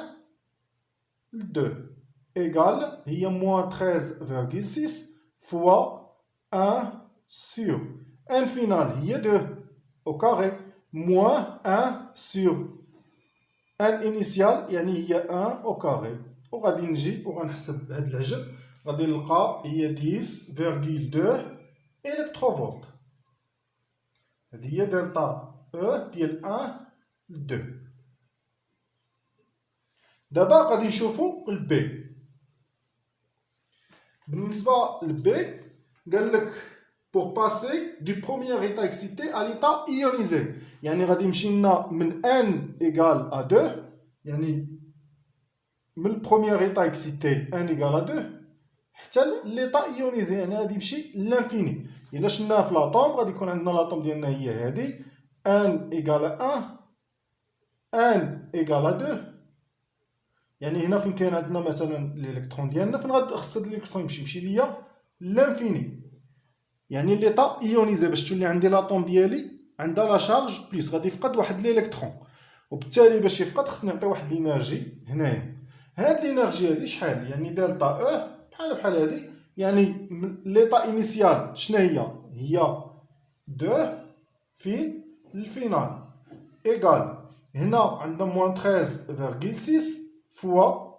ل 2 ايكال هي موان 13.6 فوا 1 sur n فينال هي 2 au carré moins 1 sur n initial يعني هي 1 au carré. وغادي نجي وغنحسب هاد العجب، غادي نلقى هي 10.2 الكتروفولت. هادي هي دلتا او ديال 1 ل 2. دابا غادي نشوفو البي. بالنسبه للبي قالك pour passer du premier état excité à l'état ionisé، يعني غادي يمشي لنا من n égale à 2، يعني من البروميير ايتا اكسيتي n égale à 2 حتى ليطا ايونيزي، يعني غادي يمشي لانفيني. الا شفناها في لاطوم غادي يكون عندنا لاطوم ديالنا هي هادي n égale à 1 n égale à 2، يعني هنا فين كاين عندنا مثلا الالكترون ديالنا فين غادي خص هاد الالكترون يمشي ليا لانفيني، يعني ليطا ايونيزي. باش تولي عندي لاطوم ديالي عندها لا شارج بليس غادي يفقد واحد الالكترون، وبالتالي باش يفقد خصني نعطي واحد الانرجي هنايا. هاد الانرجي هادي شحال؟ يعني دلتا او بحال هادي، يعني ليطا انيسيال شنو هي 2 في الفينال ايكال هنا عندنا موان 13.6 فوا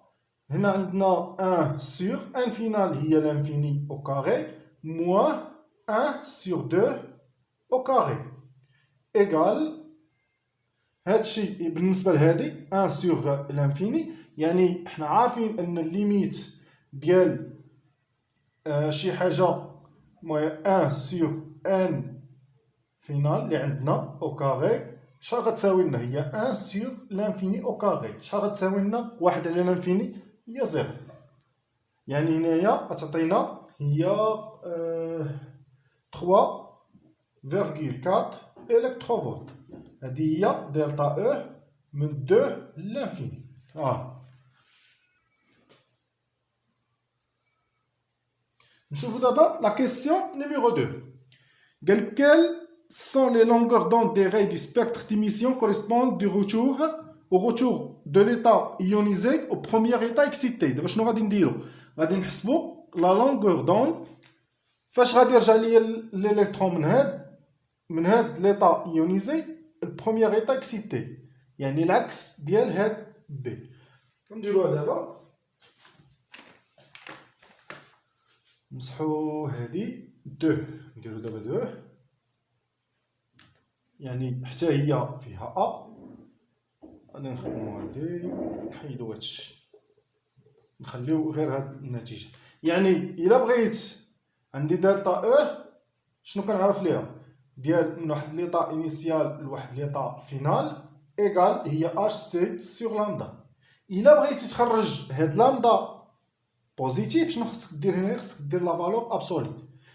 هنا عندنا 1 sur n فينال هي لانفيني او كاري موان 1 sur 2 au carré égal هادشي بالنسبه لهادي 1 sur l'infini. يعني حنا عارفين ان الليميت ديال شي حاجه 1 sur n فينال اللي عندنا او كاري شحال غتساوي لنا؟ هي 1 sur l'infini au carré. شحال غتساوي لنا؟ 1 على الانفيني هي 0، يعني هنايا غتعطينا هي 3.4 الكتروفولت. هذه هي دلتا او من 2 للانفيني. نشوفو دابا لا كيسيون نيميرو 2. قال quelles sont les longueurs d'onde des rayons du spectre d'émission correspondent au retour de l'état ionisé au premier état excité. دابا شنو غادي نديرو؟ غادي نحسبو لا لونغور دوند فاش غادي يرجع ليا الالكترون من هاد ليطا ايونيزي البروميير ايتا اكسيتي، يعني العكس ديال هاد بي. نديروها دابا، نمسحو هادي 2، نديرو دابا 2، يعني حتى هي فيها ا. غادي نخدمو هادي نحيدو هادشي نخليو غير هاد النتيجه. يعني الا بغيت عندي دلتا او شنو كنعرف ليها؟ ديال من واحد ليطا انيسيال لواحد ليطا فينال ايكال هي اش سي سور لامدا. الا بغيتي تخرج هاد لامدا بوزيتيف شنو خصك دير هنا؟ خصك دير لا فالور ابسولي،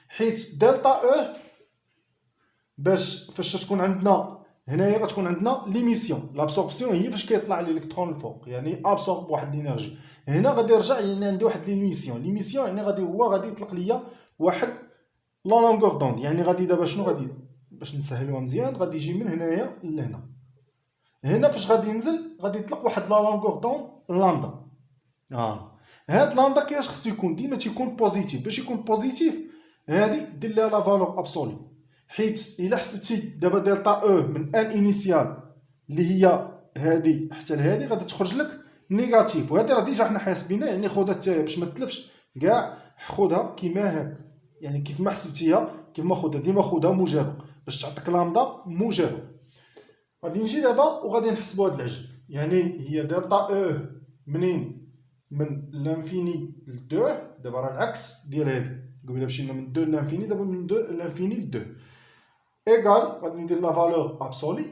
حيت دلتا او باش فاش تكون عندنا هنايا غتكون عندنا ليميسيون. لابسوربسيون هي فاش كيطلع الالكترون الفوق، يعني ابسورب واحد الانرجي. هنا غادي يرجع يعني عندي واحد ليميسيون. ليميسيون يعني غادي يطلق ليا واحد لا لونغور دوند. يعني غادي دابا شنو غادي باش نسهلوها مزيان غادي يجي من هنايا لهنا. هنا فاش غادي ينزل غادي يطلق واحد لا لونغور دوند لامدا. هاد لامدا كيفاش خصو يكون؟ ديما تيكون بوزيتيف. باش يكون بوزيتيف هادي دير لها لا فالور ابسولي، حيت الا حسبتي دابا دلتا او من ان انيسيال اللي هي هادي حتى لهادي غادي تخرج لك نيجاتيف، وهادي راه ديجا حنا حاسبينها. يعني خذها حتى باش ما تلفش كاع، خذها كيما هاك، يعني كيف ما حسبتيها كيما خذها ديما خذها موجبه باش تعطيك لامدا موجبه. غادي نجي دابا وغادي نحسبوا هاد العجب. يعني هي دلتا او منين؟ من لانفيني ل 2. دابا راه العكس ديال هادي، قبيله مشينا من 2 لانفيني، دابا من 2 لانفيني ل 2 ايغال غادي ندير لا فالور ابسولي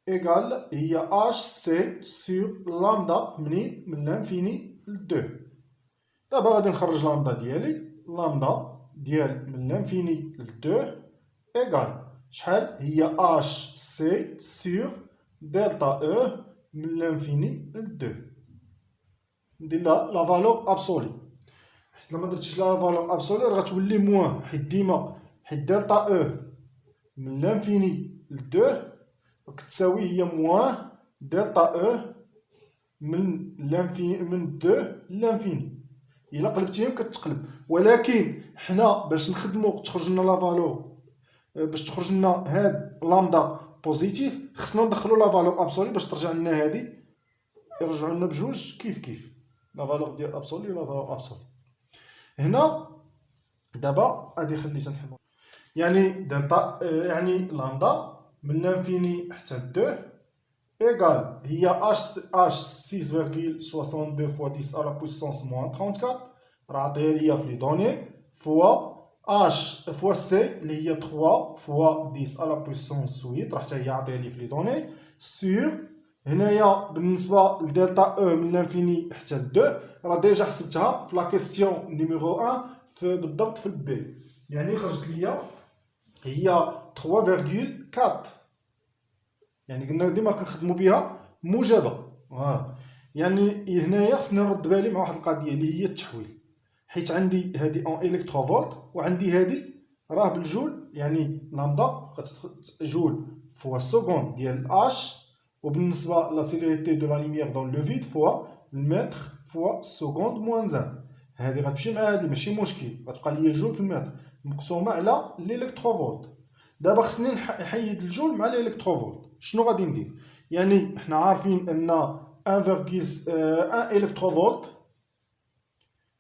ايغال هي اش سي سور لامدا منين؟ من لانفيني ل 2. دابا غادي نخرج لامدا ديالي، لامدا ديال من لانفيني ل 2 ايغال شحال؟ هي اش سي سور دلتا او من لانفيني ل 2. ندير لا فالور ابسولي، حيت لما درتيش لا فالور ابسولي راه غتولي موان، حيت ديما حيت دلتا او من لانفيني ل 2 كتساوي هي موان دلتا او من لانفيني من 2 لانفيني. الا قلبتيهم كتقلب، ولكن حنا باش نخدمو تخرج لنا لا فالور، باش تخرج لنا هاد لامدا بوزيتيف خصنا ندخلو لا فالور ابسولي باش ترجع لنا هادي، يرجعوا لنا بجوج كيف كيف لا فالور ديال ابسولي ولا فالور ابسولي. هنا دابا غادي خليتها نحل، يعني دلتا يعني لامدا من لانفيني حتى 2 ايغال هي اش 6,62 فوا 10 على بويسونس موان 34 راه عطيها ليا في لي دوني، فوا اش فوا سي اللي هي 3 فوا 10 على بويسونس 8 راه حتى هي عطيها لي في لي دوني سور. هنايا بالنسبه لدلتا او من لانفيني حتى 2 راه ديجا حسبتها في لا كيستيون نيميرو 1 بالضبط في البي، يعني خرجت ليا هي 3,4. يعني قلنا ديما كنخدموا بها موجبه. يعني هنايا خصني نرد بالي مع واحد القضيه اللي هي التحويل، حيت عندي هذه اون الكتروفولت وعندي هذه راه بالجول، يعني لامدا جول فوا سكوند ديال اش، وبالنسبه لا سيليريتي دو لا لوميير دون لو فيد فوا المتر فوا سكوند موان 1. هذه غتمشي مع هذه ماشي مشكل، غتبقى لي الجول في المتر مقسومه على الالكتروفولت. دابا خصني نحيد الجول مع الالكتروفولت. شنو غادي ندير؟ يعني حنا عارفين ان 1,1 الكتروفولت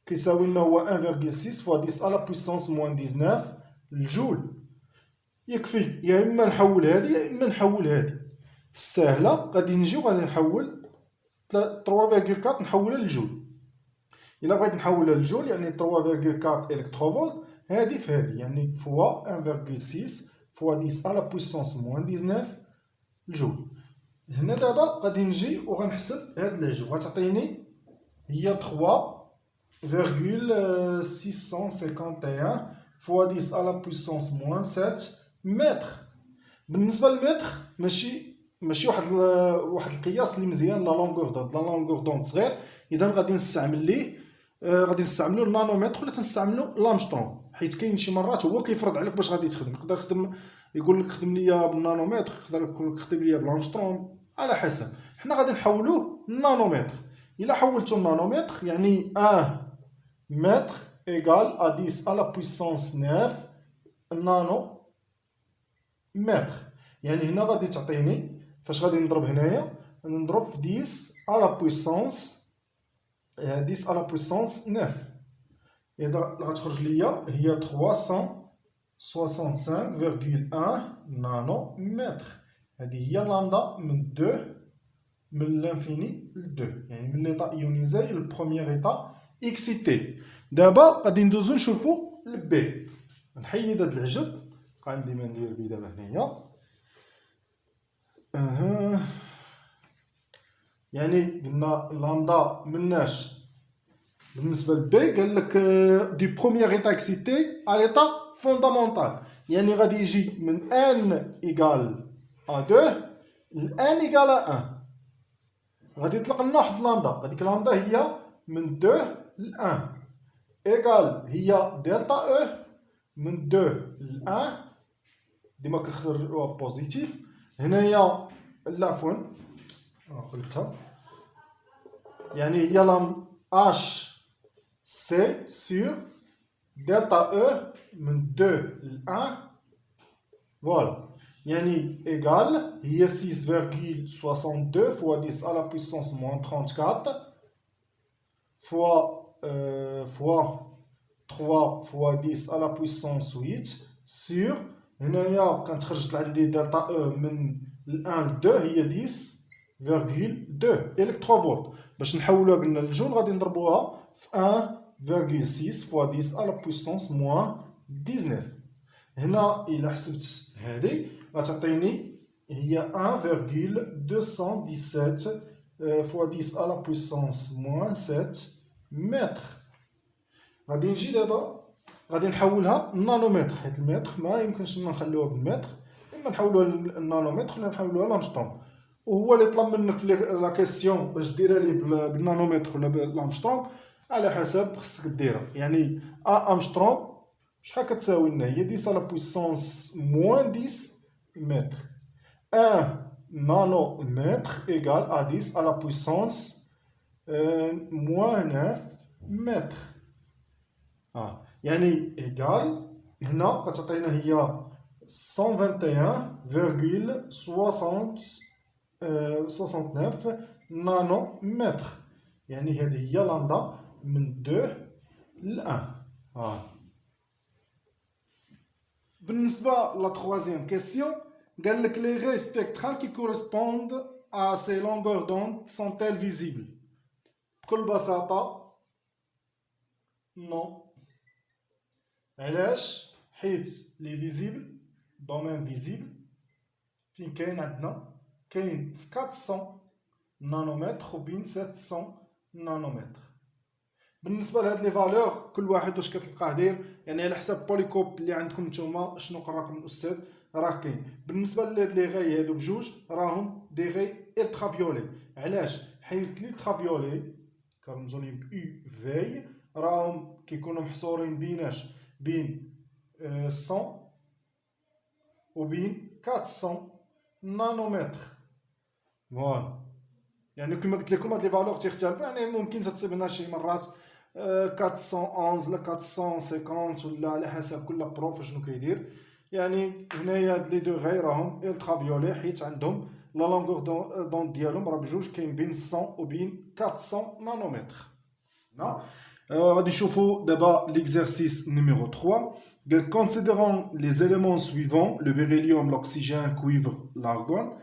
كيساوي لنا هو 1,6 فوا 10 على بويسونس موان 19 الجول. يكفي يا اما نحول هذه يا اما نحول هذه، الساهله غادي نجي وغادي نحول 3,4 نحولها للجول. الا بغيت نحولها للجول يعني 3,4 الكتروفولت هذه في هذه، يعني فوا 1,6 فوا 10 على بويسونس موان 19 الجول. هنا دابا غادي نجي وغنحسب هاد العجب، غتعطيني هي 3,651 فوا 10 على بويسونس موان 7 متر. بالنسبه للمتر ماشي واحد القياس اللي مزيان، لا لونغور دونت لا لونغور دونت صغير، اذا غادي نستعمل ليه غادي نستعملو النانومتر ولا تنستعملو لامشترون، حيت كاين شي مرات هو كيفرض عليك باش غادي تخدم، يقدر يخدم يقول لك خدم ليا بالنانومتر، يقدر يقول لك خدم ليا بالامشترون على حسب. حنا غادي نحولوه للنانومتر. الا حولتو للنانومتر يعني 1 متر ايغال ا 10 على بويسونس 9 نانو متر. يعني هنا غادي تعطيني فاش غادي نضرب هنايا، نضرب في 10 على بويسونس 10 على بويسونس 9، إذا غتخرج ليا هي 365,1 نانو متر. هذه هي لامدا من 2 من لانفيني ل 2، يعني من ليطا ايونيزي للبروميير ايطا اكسيتي. دابا غادي ندوزو نشوفو البي. نحيد هاد العجب، غندي ما ندير بيه دابا هنايا. يعني قلنا لامدا مناش بالنسبه لبي، قال لك دي بروميير ايطا اكسيتي على ايطا فوندامونتال، يعني غادي يجي من ان ايكال ا 2 ل ان ايكال ا 1. غادي يطلق لنا واحد لامدا، هذيك لامدا هي من 2 ل 1 ايكال هي دلتا او من 2 ل 1، ديما كنخرجوها بوزيتيف. هنايا لا عفوا قلبتها، يعني هي لام اش سي سور دلتا او من 2 ل 1 Voilà. Yani égal, il y a 6,62 fois 10 à la puissance moins 34 fois 3 fois 10 à la puissance 8 sur هنايا كانت خرجت عندي دلتا او من 1 ل 2 هي 10,2 الكترو فولت. باش نحولوها قلنا للجول غادي نضربوها في 1,6 فوا 10 على بويسونس موان 19. هنا الا حسبت هذه غتعطيني هي 1,217 فوا 10 على بويسونس موان 7 متر. غادي نجي دابا غادي نحولها للنانومتر، حيت المتر ما يمكنش نخليوها بالمتر، اما نحولوها للنانومتر ولا نحولوها للانشطون. وهو اللي طلب منك في لا كيسيون باش ديرها ليه بالنانومتر ولا بالانشطون على حسب خصك ديرها. يعني انشطون شحال كتساوي لنا هي 10 على بويسونس موان 10 متر. 1 نانومتر ايكال ا 10 على بويسونس موان 9 متر. يعني ايكال هنا كتعطينا هي 121,69 نانو متر. يعني هذه هي لامدا من 2 ل 1. بالنسبة لا troisième question قال لك les raies spectrales qui correspondent à ces longueurs d'onde sont-elles visibles؟ بكل بساطة non. علاش؟ حيت لي فيزيبل دومين فيزيبل فين كاين عندنا كاين في 400 نانومتر وبين 700 نانومتر. بالنسبه لهاد لي فالور كل واحد واش كتلقاه داير، يعني على حسب بوليكوب اللي عندكم نتوما شنو قراكم الاستاذ راه كاين. بالنسبه لهاد لي غاي هادو بجوج راهم دي غاي الترا فيولي. علاش؟ حيت الترا فيولي كنرمزو ليهم ب يو في راهم كيكونوا محصورين بيناش بين 100 وبين 400 نانومتر. فوالا. يعني كما قلت لكم هاد لي فالور تيختلفوا، يعني ممكن تصيبنا شي مرات 411 لا 450 ولا على حسب كل بروف شنو كيدير. يعني هنايا هاد لي دو غاي راهم الترا فيولي حيت عندهم لا لونغور دون ديالهم راه بجوج كاين بين 100 وبين 400 نانومتر. غادي نشوفوا دابا l'exercice numéro 3. Considérons les éléments suivants, le beryllium, l'oxygène, cuivre, l'argon.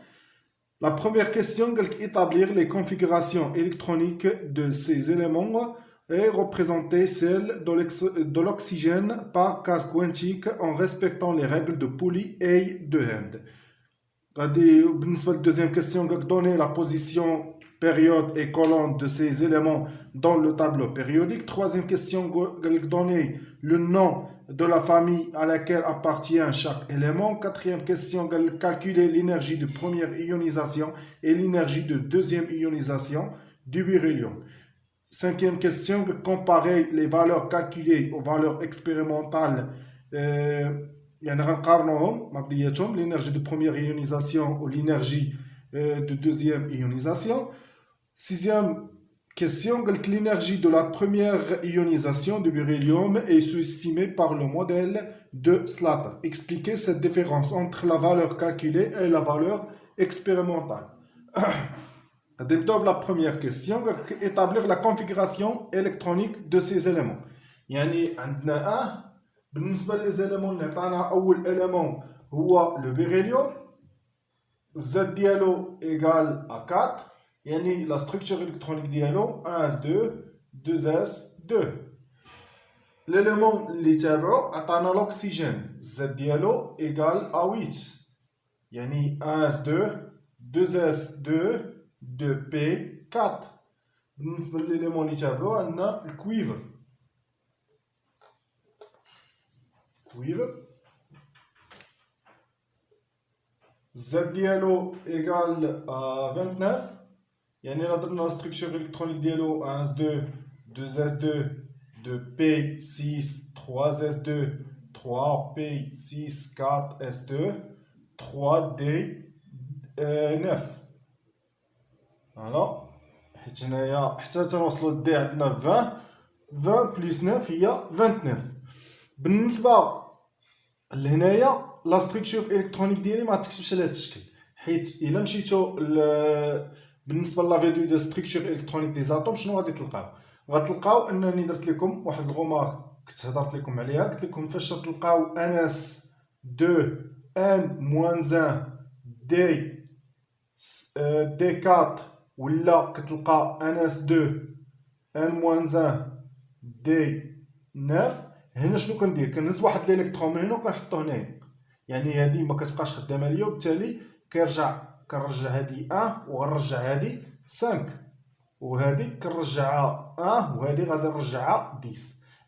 La première question, établir les configurations électroniques de ces éléments et représenter celle de l'oxygène par case quantique en respectant les règles de Pauli et de Hand. La deuxième question, donner la position, période et colonne de ces éléments dans le tableau périodique. Troisième question, donner le nom de la famille à laquelle appartient chaque élément. Quatrième question, calculer l'énergie de première ionisation et l'énergie de deuxième ionisation du beryllium. Cinquième question, comparer les valeurs calculées aux valeurs expérimentales. يعني غنقارنوهم مبدئياتهم l'énergie de première ionisation ou l'énergie de deuxième ionisation. Sixième question, l'énergie de la première ionisation du beryllium est sous-estimée par le modèle de Slater. Expliquez cette différence entre la valeur calculée et la valeur expérimentale. La première question, établir la configuration électronique de ces éléments. يعني عندنا بالنسبة للإيليمون اللي عطانا أول إيليمون هو لو بيريليوم، الزد ديالو إيكال أ 4، يعني لا ستركتور إلكترونيك ديالو 1s2 2s2. الإيليمون اللي تابعو عطانا الأكسجين، الزد ديالو إيكال أ 8، يعني 1s2 2s2 2p4. بالنسبة للإيليمون اللي تابعو عندنا الكويفر، Z ديالو égal à 29، يعني لا درنا لا ستركتور الكترونيك ديالو 1s2 2s2 2p6 3s2 3p6 4s2 3d9. فوالا، حيت هنايا حتى تنوصلو للدي عندنا 20 بلس 9 هي 29. بالنسبة لهنايا لا ستركتور الكترونيك ديالي ما تكتبش على هذا الشكل، حيت الا مشيتو بالنسبه لا فيديو ديال ستركتور الكترونيك دي زاتوم شنو غادي غتلقاو انني درت لكم واحد الغومارك كنت هضرت لكم عليها، قلت لكم فاش تلقاو ان اس 2 ان موان 1 دي دي 4 ولا كتلقى ان اس 2 ان موان 1 دي 9. هنا شنو كندير؟ كنهز واحد الالكترون من هنا وكنحطو هنايا، يعني هادي ما كتبقاش خدامه ليا، وبالتالي كنرجع هادي 1 وغنرجع هادي 5 وهادي كنرجعها 1 وهادي غادي نرجعها 10.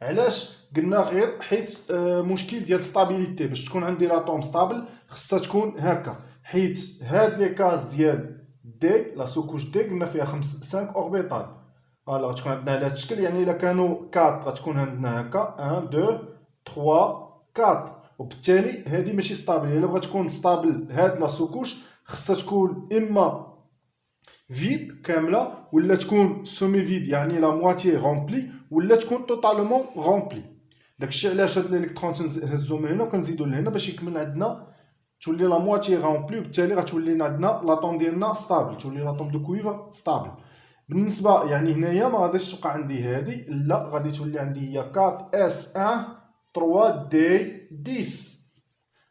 علاش قلنا؟ غير حيت مشكل ديال ستابيليتي، باش تكون عندي لاطوم ستابل خصها تكون هكا، حيت هاد لي كاز ديال دي لا سوكوش دي قلنا فيها 5 اوربيتال، فوالا غتكون عندنا على هاد الشكل. يعني الا كانوا 4 غتكون عندنا هكا 1 2 3 4، وبالتالي هادي ماشي ستابل. الا بغات تكون ستابل هاد لا سوكوش خصها تكون اما فيد كامله ولا تكون سومي فيد، يعني لا مواتي غومبلي ولا تكون توتالمون غومبلي. داكشي علاش هاد الالكترون تنهزو من هنا وكنزيدو لهنا باش يكمل عندنا، تولي لا مواتي غومبلي، وبالتالي غتولي عندنا لاطوم ديالنا ستابل، تولي لاطوم دو كويفر ستابل. بالنسبه يعني هنايا ما غاديش تبقى عندي هادي، لا غادي تولي عندي هي 4 اس 1 3 دي 10.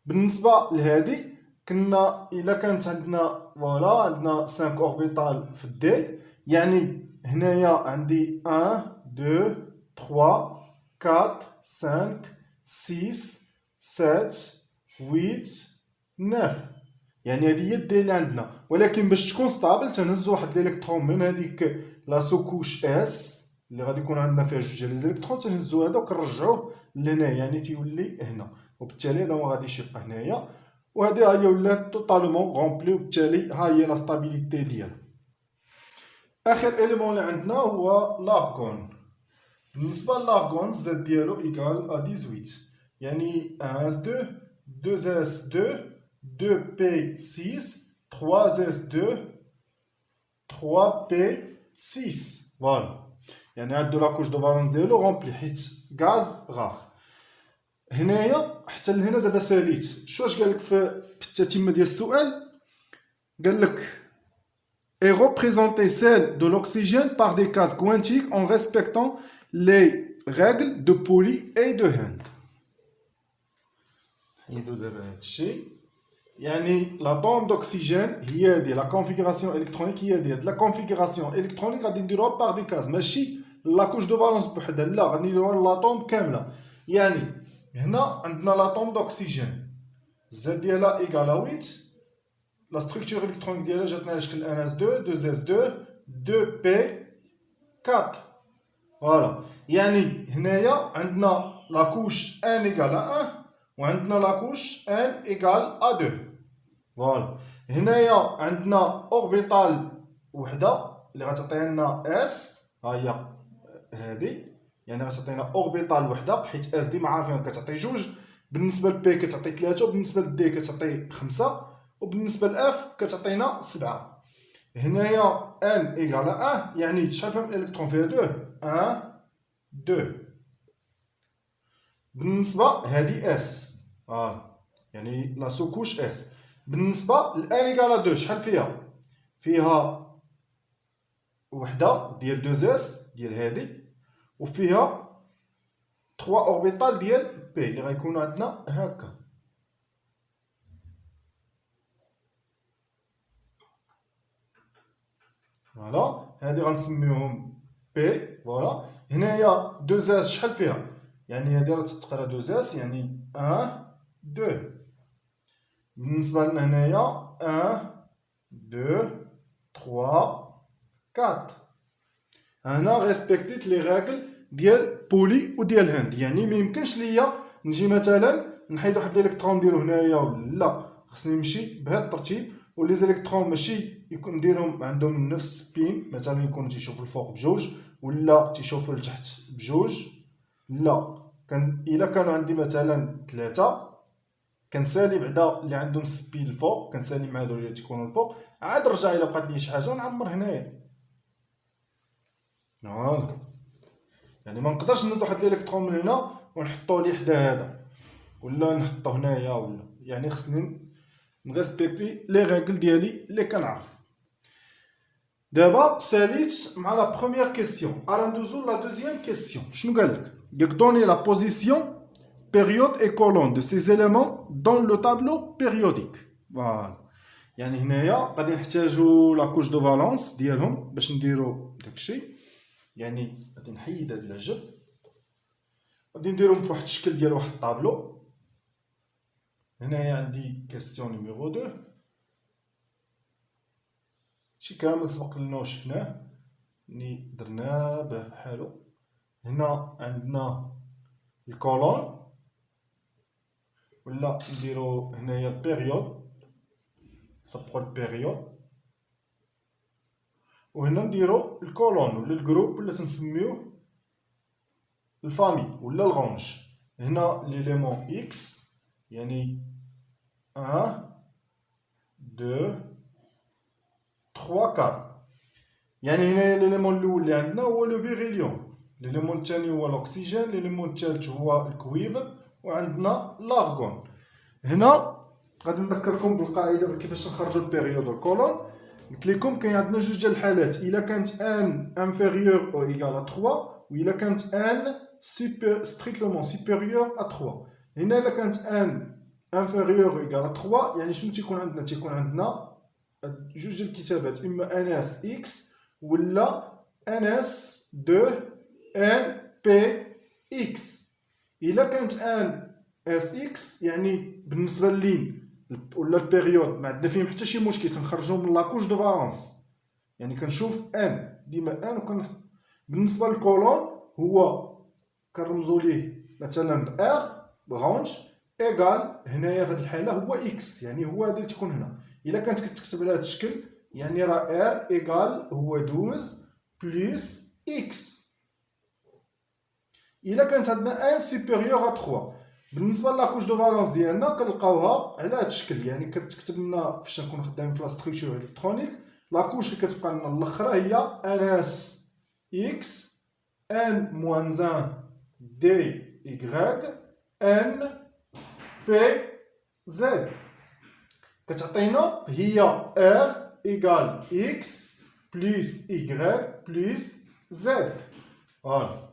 بالنسبه لهادي كنا الا كانت عندنا فوالا عندنا 5 اوربيتال في الدي، يعني هنايا عندي 1 2 3 4 5 6 7 8 9، يعني هذه هي الدي اللي عندنا. ولكن باش تكون ستابل تنهز واحد الالكترون من هذيك لا سوكوش اس اللي غادي يكون عندنا فيها جوج ديال لي الكترون، تنهزو هذا وكنرجعوه لهنا، يعني تيولي هنا، وبالتالي هذا ما غاديش يبقى هنايا، وهذه هي ولات توتالمون غومبلي، وبالتالي ها هي لا ستابيليتي ديالها. اخر اليمون اللي عندنا هو لارغون. بالنسبه للارغون الزد ديالو ايكال ا 18، يعني 1 اس 2 2 اس 2 2 p 6 3 s 2 3 p 6. فوالا، يعني هادو لاكوش دو فالونس ديالو غومبلي حيت غاز غار. هنايا حتى لهنا دابا ساليت. شو اش قالك في التتمه ديال السؤال؟ قالك et représenter celle de l'oxygène par des cases quantiques en respectant les règles de Pauli et de Hind. نحيدو دابا هادشي، يعني لاتوم دوكسيجين هي دي لا كونفيغوراسيون الكترونيك، هي دي لا كونفيغوراسيون الكترونيك غادي نديروها باغ دي كاز، ماشي لاكوش دو فالونس بوحدها، لا غادي نديروها لاطوم كامله. يعني هنا عندنا لاطوم دوكسيجين زد ديالها ايكال 8، لا ستركتور الكترونيك ديالها جاتنا على شكل 1 اس 2 2 اس 2 2 بي 4. فوالا، يعني هنايا عندنا لاكوش ان ايكال 1 وعندنا لاكوش ان ايكال ا 2. فوالا، هنايا عندنا اوربيتال وحده اللي غتعطينا لنا اس، ها هي هادي، يعني غتعطينا اوربيتال وحده حيت اس دي ما عارفين كتعطي جوج، بالنسبه لبي كتعطي 3 وبالنسبه لدي كتعطي 5 وبالنسبه لاف كتعطينا 7. هنايا ان ايكال 1، يعني شحال فيهم الالكترون فيها 2 1 2. بالنسبه هادي اس يعني لا سوكوش اس، بالنسبه لان ايكال 2 شحال فيها وحده ديال 2 اس ديال هادي، وفيها 3 اوربيتال ديال بي اللي غيكونوا عندنا هكا. فوالا، هادي غنسميوهم بي. فوالا، هنايا 2 اس شحال فيها؟ يعني هادي راه تتقرا 2 اس، يعني 1 2. بالنسبه لنا هنايا 1 2 3 4. هنا ريسبكتيت لي ريغل ديال بولي وديال هند، يعني ما يمكنش ليا نجي مثلا نحيد واحد الالكترون نديرو هنايا، لا خصني نمشي بهذا الترتيب، ولي زيليكترون ماشي يكون نديرهم عندهم نفس سبين، مثلا يكونوا تيشوفوا الفوق بجوج ولا تيشوفوا لتحت بجوج، لا الا كانوا عندي مثلا 3 كنسالي بعدا اللي عندهم سبين الفوق، كنسالي مع هادو اللي تيكونوا الفوق، عاد رجع الا بقات لي شي حاجه ونعمر هنايا. فوالا، يعني ما نقدرش نهز واحد الالكترون من هنا ونحطو ليه حدا هذا، ولا نحطو هنايا ولا يعني خصني نريسبكتي لي ريغل ديالي اللي كنعرف. دابا ساليت مع لا بروميير كيسيون، راه ندوزو لا دوزيام كيسيون. شنو قالك؟ قالك دوني لا بوزيسيون période et colonne de ces éléments dans le tableau périodique. Voilà. يعني هنايا غادي نحتاجو لا كوش دو فالونس ديالهم باش نديرو داكشي. يعني غادي نحيد هاد العجب، غادي نديرهم في واحد الشكل ديال واحد الطابلو. هنايا عندي كاستيون نيميرو 2، شي كامل سبق لنا وشفناه، ملي درناه بحالو. هنا عندنا الكولون، ولا نديرو هنايا البيريود، نصبقو البيريود، وهنا نديرو الكولون ولا الجروب ولا تنسميوه الفامي ولا الغونج. هنا ليليمون اكس يعني 1 2 3 4. يعني هنا ليليمون الاول اللي عندنا هو لو بيريليوم، ليليمون الثاني هو الاكسجين، ليليمون الثالث هو الكويفر، وعندنا لارغون. هنا غادي نذكركم بالقاعده كيفاش نخرجوا البيريود والكولون. قلت لكم كاين عندنا جوج ديال الحالات، الا كانت ان انفيريور او ايغال 3، والا كانت ان ستريكتومون سوبيريور ا 3. هنا الا كانت ان انفيريور او ايغال 3 يعني شنو تيكون عندنا؟ تيكون عندنا جوج ديال الكتابات، اما ان اس اكس ولا ان اس 2 ان بي اكس. الا كانت ان اس اكس يعني بالنسبه للين ولا البيريود ما عندنا فيهم حتى شي مشكل، تنخرجوا من لاكوش دو فالونس. يعني كنشوف ان ديما ان وكنحط. بالنسبه للكولون هو كنرمزوا ليه مثلا بار برونش ايغال، هنايا في هذه الحاله هو اكس، يعني هو هذا اللي تكون هنا. الا كانت كتكتب على هذا الشكل يعني راه ار ايغال هو 12 بلس اكس. الا كانت عندنا ان سوبيريور ا 3، بالنسبه لاكوش دو فالونس ديالنا كنلقاوها على هذا الشكل. يعني كتكتب لنا فاش نكون خدامين في لا ستركتور الكترونيك، لاكوش اللي كتبقى لنا الاخرى هي ان اس اكس ان موان 1 دي ايغريك ان بي زد. كتعطينا هي ار ايغال اكس بلس ايغريك بلس زد. فوالا.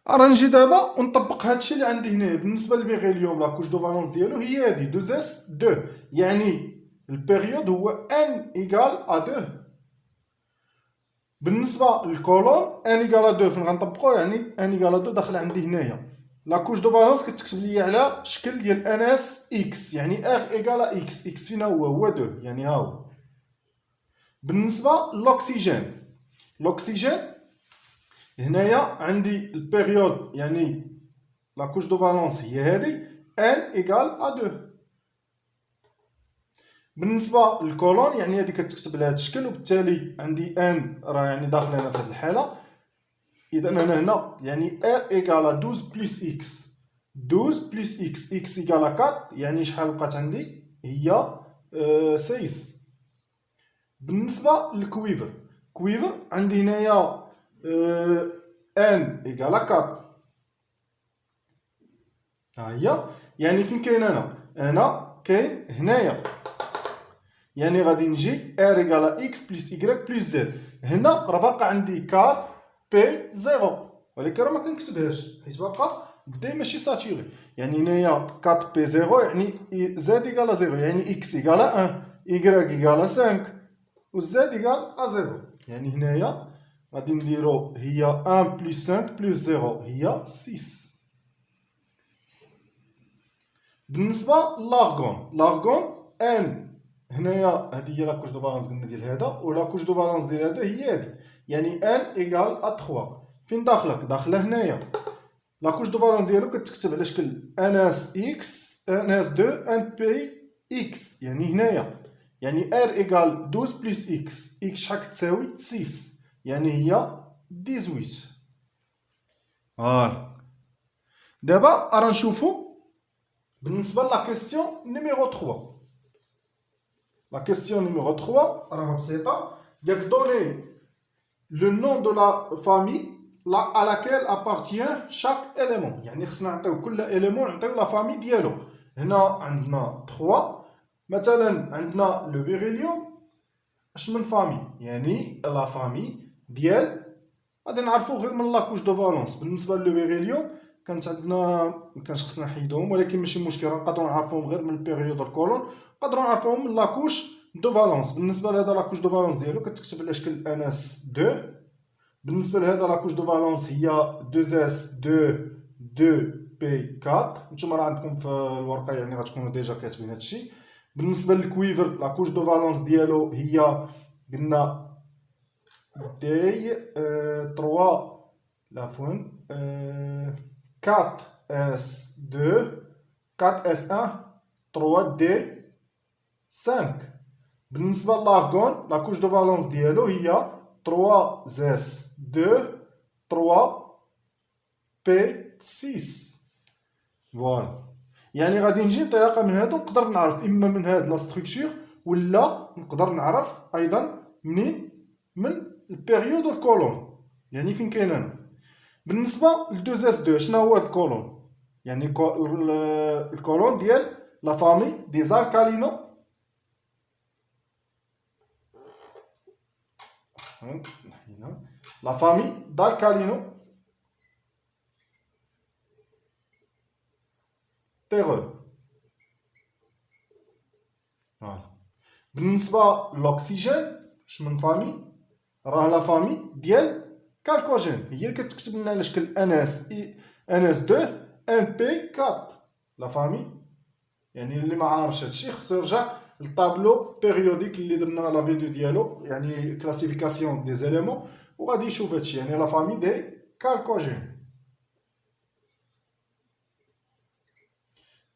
راه نجي دابا ونطبق هادشي اللي عندي هنايا. بالنسبه للبيريليوم لاكوش دو فالونس ديالو هي هادي 2 اس 2، يعني البيريود هو ان ايغال ا 2. بالنسبه للكولون ان ايغال ا 2 فين غنطبقو؟ يعني ان ايغال ا 2 داخله عندي هنايا. لاكوش دو فالونس كتكتب لي على شكل ديال ان اس اكس، يعني ار ايغال اكس. اكس فينا هو 2، يعني ها هو. بالنسبه للاكسجين، الاكسجين هنايا عندي البيريود يعني لاكوش دو فالونس هي هادي ان ايغال ا 2. بالنسبه للكولون يعني هادي كتكتب على هاد الشكل، وبالتالي عندي ان راه يعني داخله هنا في هاد الحاله. اذا انا هنا يعني ار ايغال 12 بلس اكس، 12 بلس اكس، اكس ايغال 4، يعني شحال بقات عندي؟ هي 6. بالنسبه للكويفر، كويفر عندي هنايا ان ايغال 4، ها هي. يعني فين كاين انا كاين هنايا، يعني غادي نجي ار ايغال اكس بلس ايغريك بلس زد. هنا راه باقا عندي كار بي 0، ولكن راه ما كنكتبهاش حيت باقا بدا ماشي ساتوري. يعني هنايا 4 بي 0 يعني زد ايغال 0، يعني اكس ايغال 1، ايغريك ايغال 5 والزد ايغال 0. يعني هنايا غادي نديرو هي 1 بلس 5 بلس 0 هي 6. بالنسبه للارغون، لارغون ان هنايا هذه هي لاكوش دو فالونس قلنا ديال هذا، ولاكوش دو فالونس ديال هذا هي هذه، يعني ان ايغال ا 3. فين داخلك؟ داخله هنايا. لاكوش دو فالونس ديالو كتكتب على شكل ان اس اكس ان اس 2 ان بي اكس، يعني هنايا. يعني ار ايغال 12 بلس اكس، اكس شحال كتساوي 6، يعني هي 18. فوالا. دابا راه نشوفو بالنسبه لا كيستيون نيميرو 3. La question numéro 3, راه بسيطة. قالك donner le nom de la famille à laquelle appartient chaque élément. يعني خصنا نعطيو كل élément نعطيو لا فامي ديالو. هنا عندنا 3 مثلا عندنا لو بيريليوم اش من فامي، يعني لا فامي ديال غادي نعرفو غير من لاكوش دو فالونس. بالنسبه لو بيريليوم كانت عندنا مكانش خصنا نحيدوهم، ولكن ماشي مشكل نقدروا نعرفوهم غير من البيريود الكولون، نقدروا نعرفوهم من لاكوش دو فالونس. بالنسبه لهذا لاكوش دو فالونس ديالو كتكتب على شكل ان اس 2. بالنسبه لهذا لاكوش دو فالونس هي 2 اس 2 2 بي 4. نتوما راه عندكم في الورقه يعني غتكونوا ديجا كاتبين هادشي. بالنسبه للكويفر لاكوش دو فالونس ديالو هي قلنا دي 3 عفوا 4 اس 2 4 اس 1 3 دي 5. بالنسبه للارغون لاكوش دو فالونس ديالو هي 3 اس 2 3 بي 6. فوالا، يعني غادي نجي انطلاقا من هادو نقدر نعرف اما من هاد لا ستركتور ولا نقدر نعرف ايضا منين من البيريود والكولون، يعني فين كاين انا. بالنسبه ل 2 اس 2 شنو هو الكولون؟ يعني الكولون ديال لا فامي دي زالكالينو لا فامي d'alcalino terreux. بالنسبه للاكسجين اش من فامي؟ راه لا فامي ديال كالكوجين، هي اللي كتكتب لنا على شكل ان اس 2 ان بي 4 لا فامي. يعني اللي ما عارفش هادشي خصو يرجع للطابلو بيريوديك اللي درنا لا فيديو ديالو، يعني كلاسيفيكاسيون دي زيليمون، وغادي يشوف هادشي، يعني لا فامي دي كالكوجين.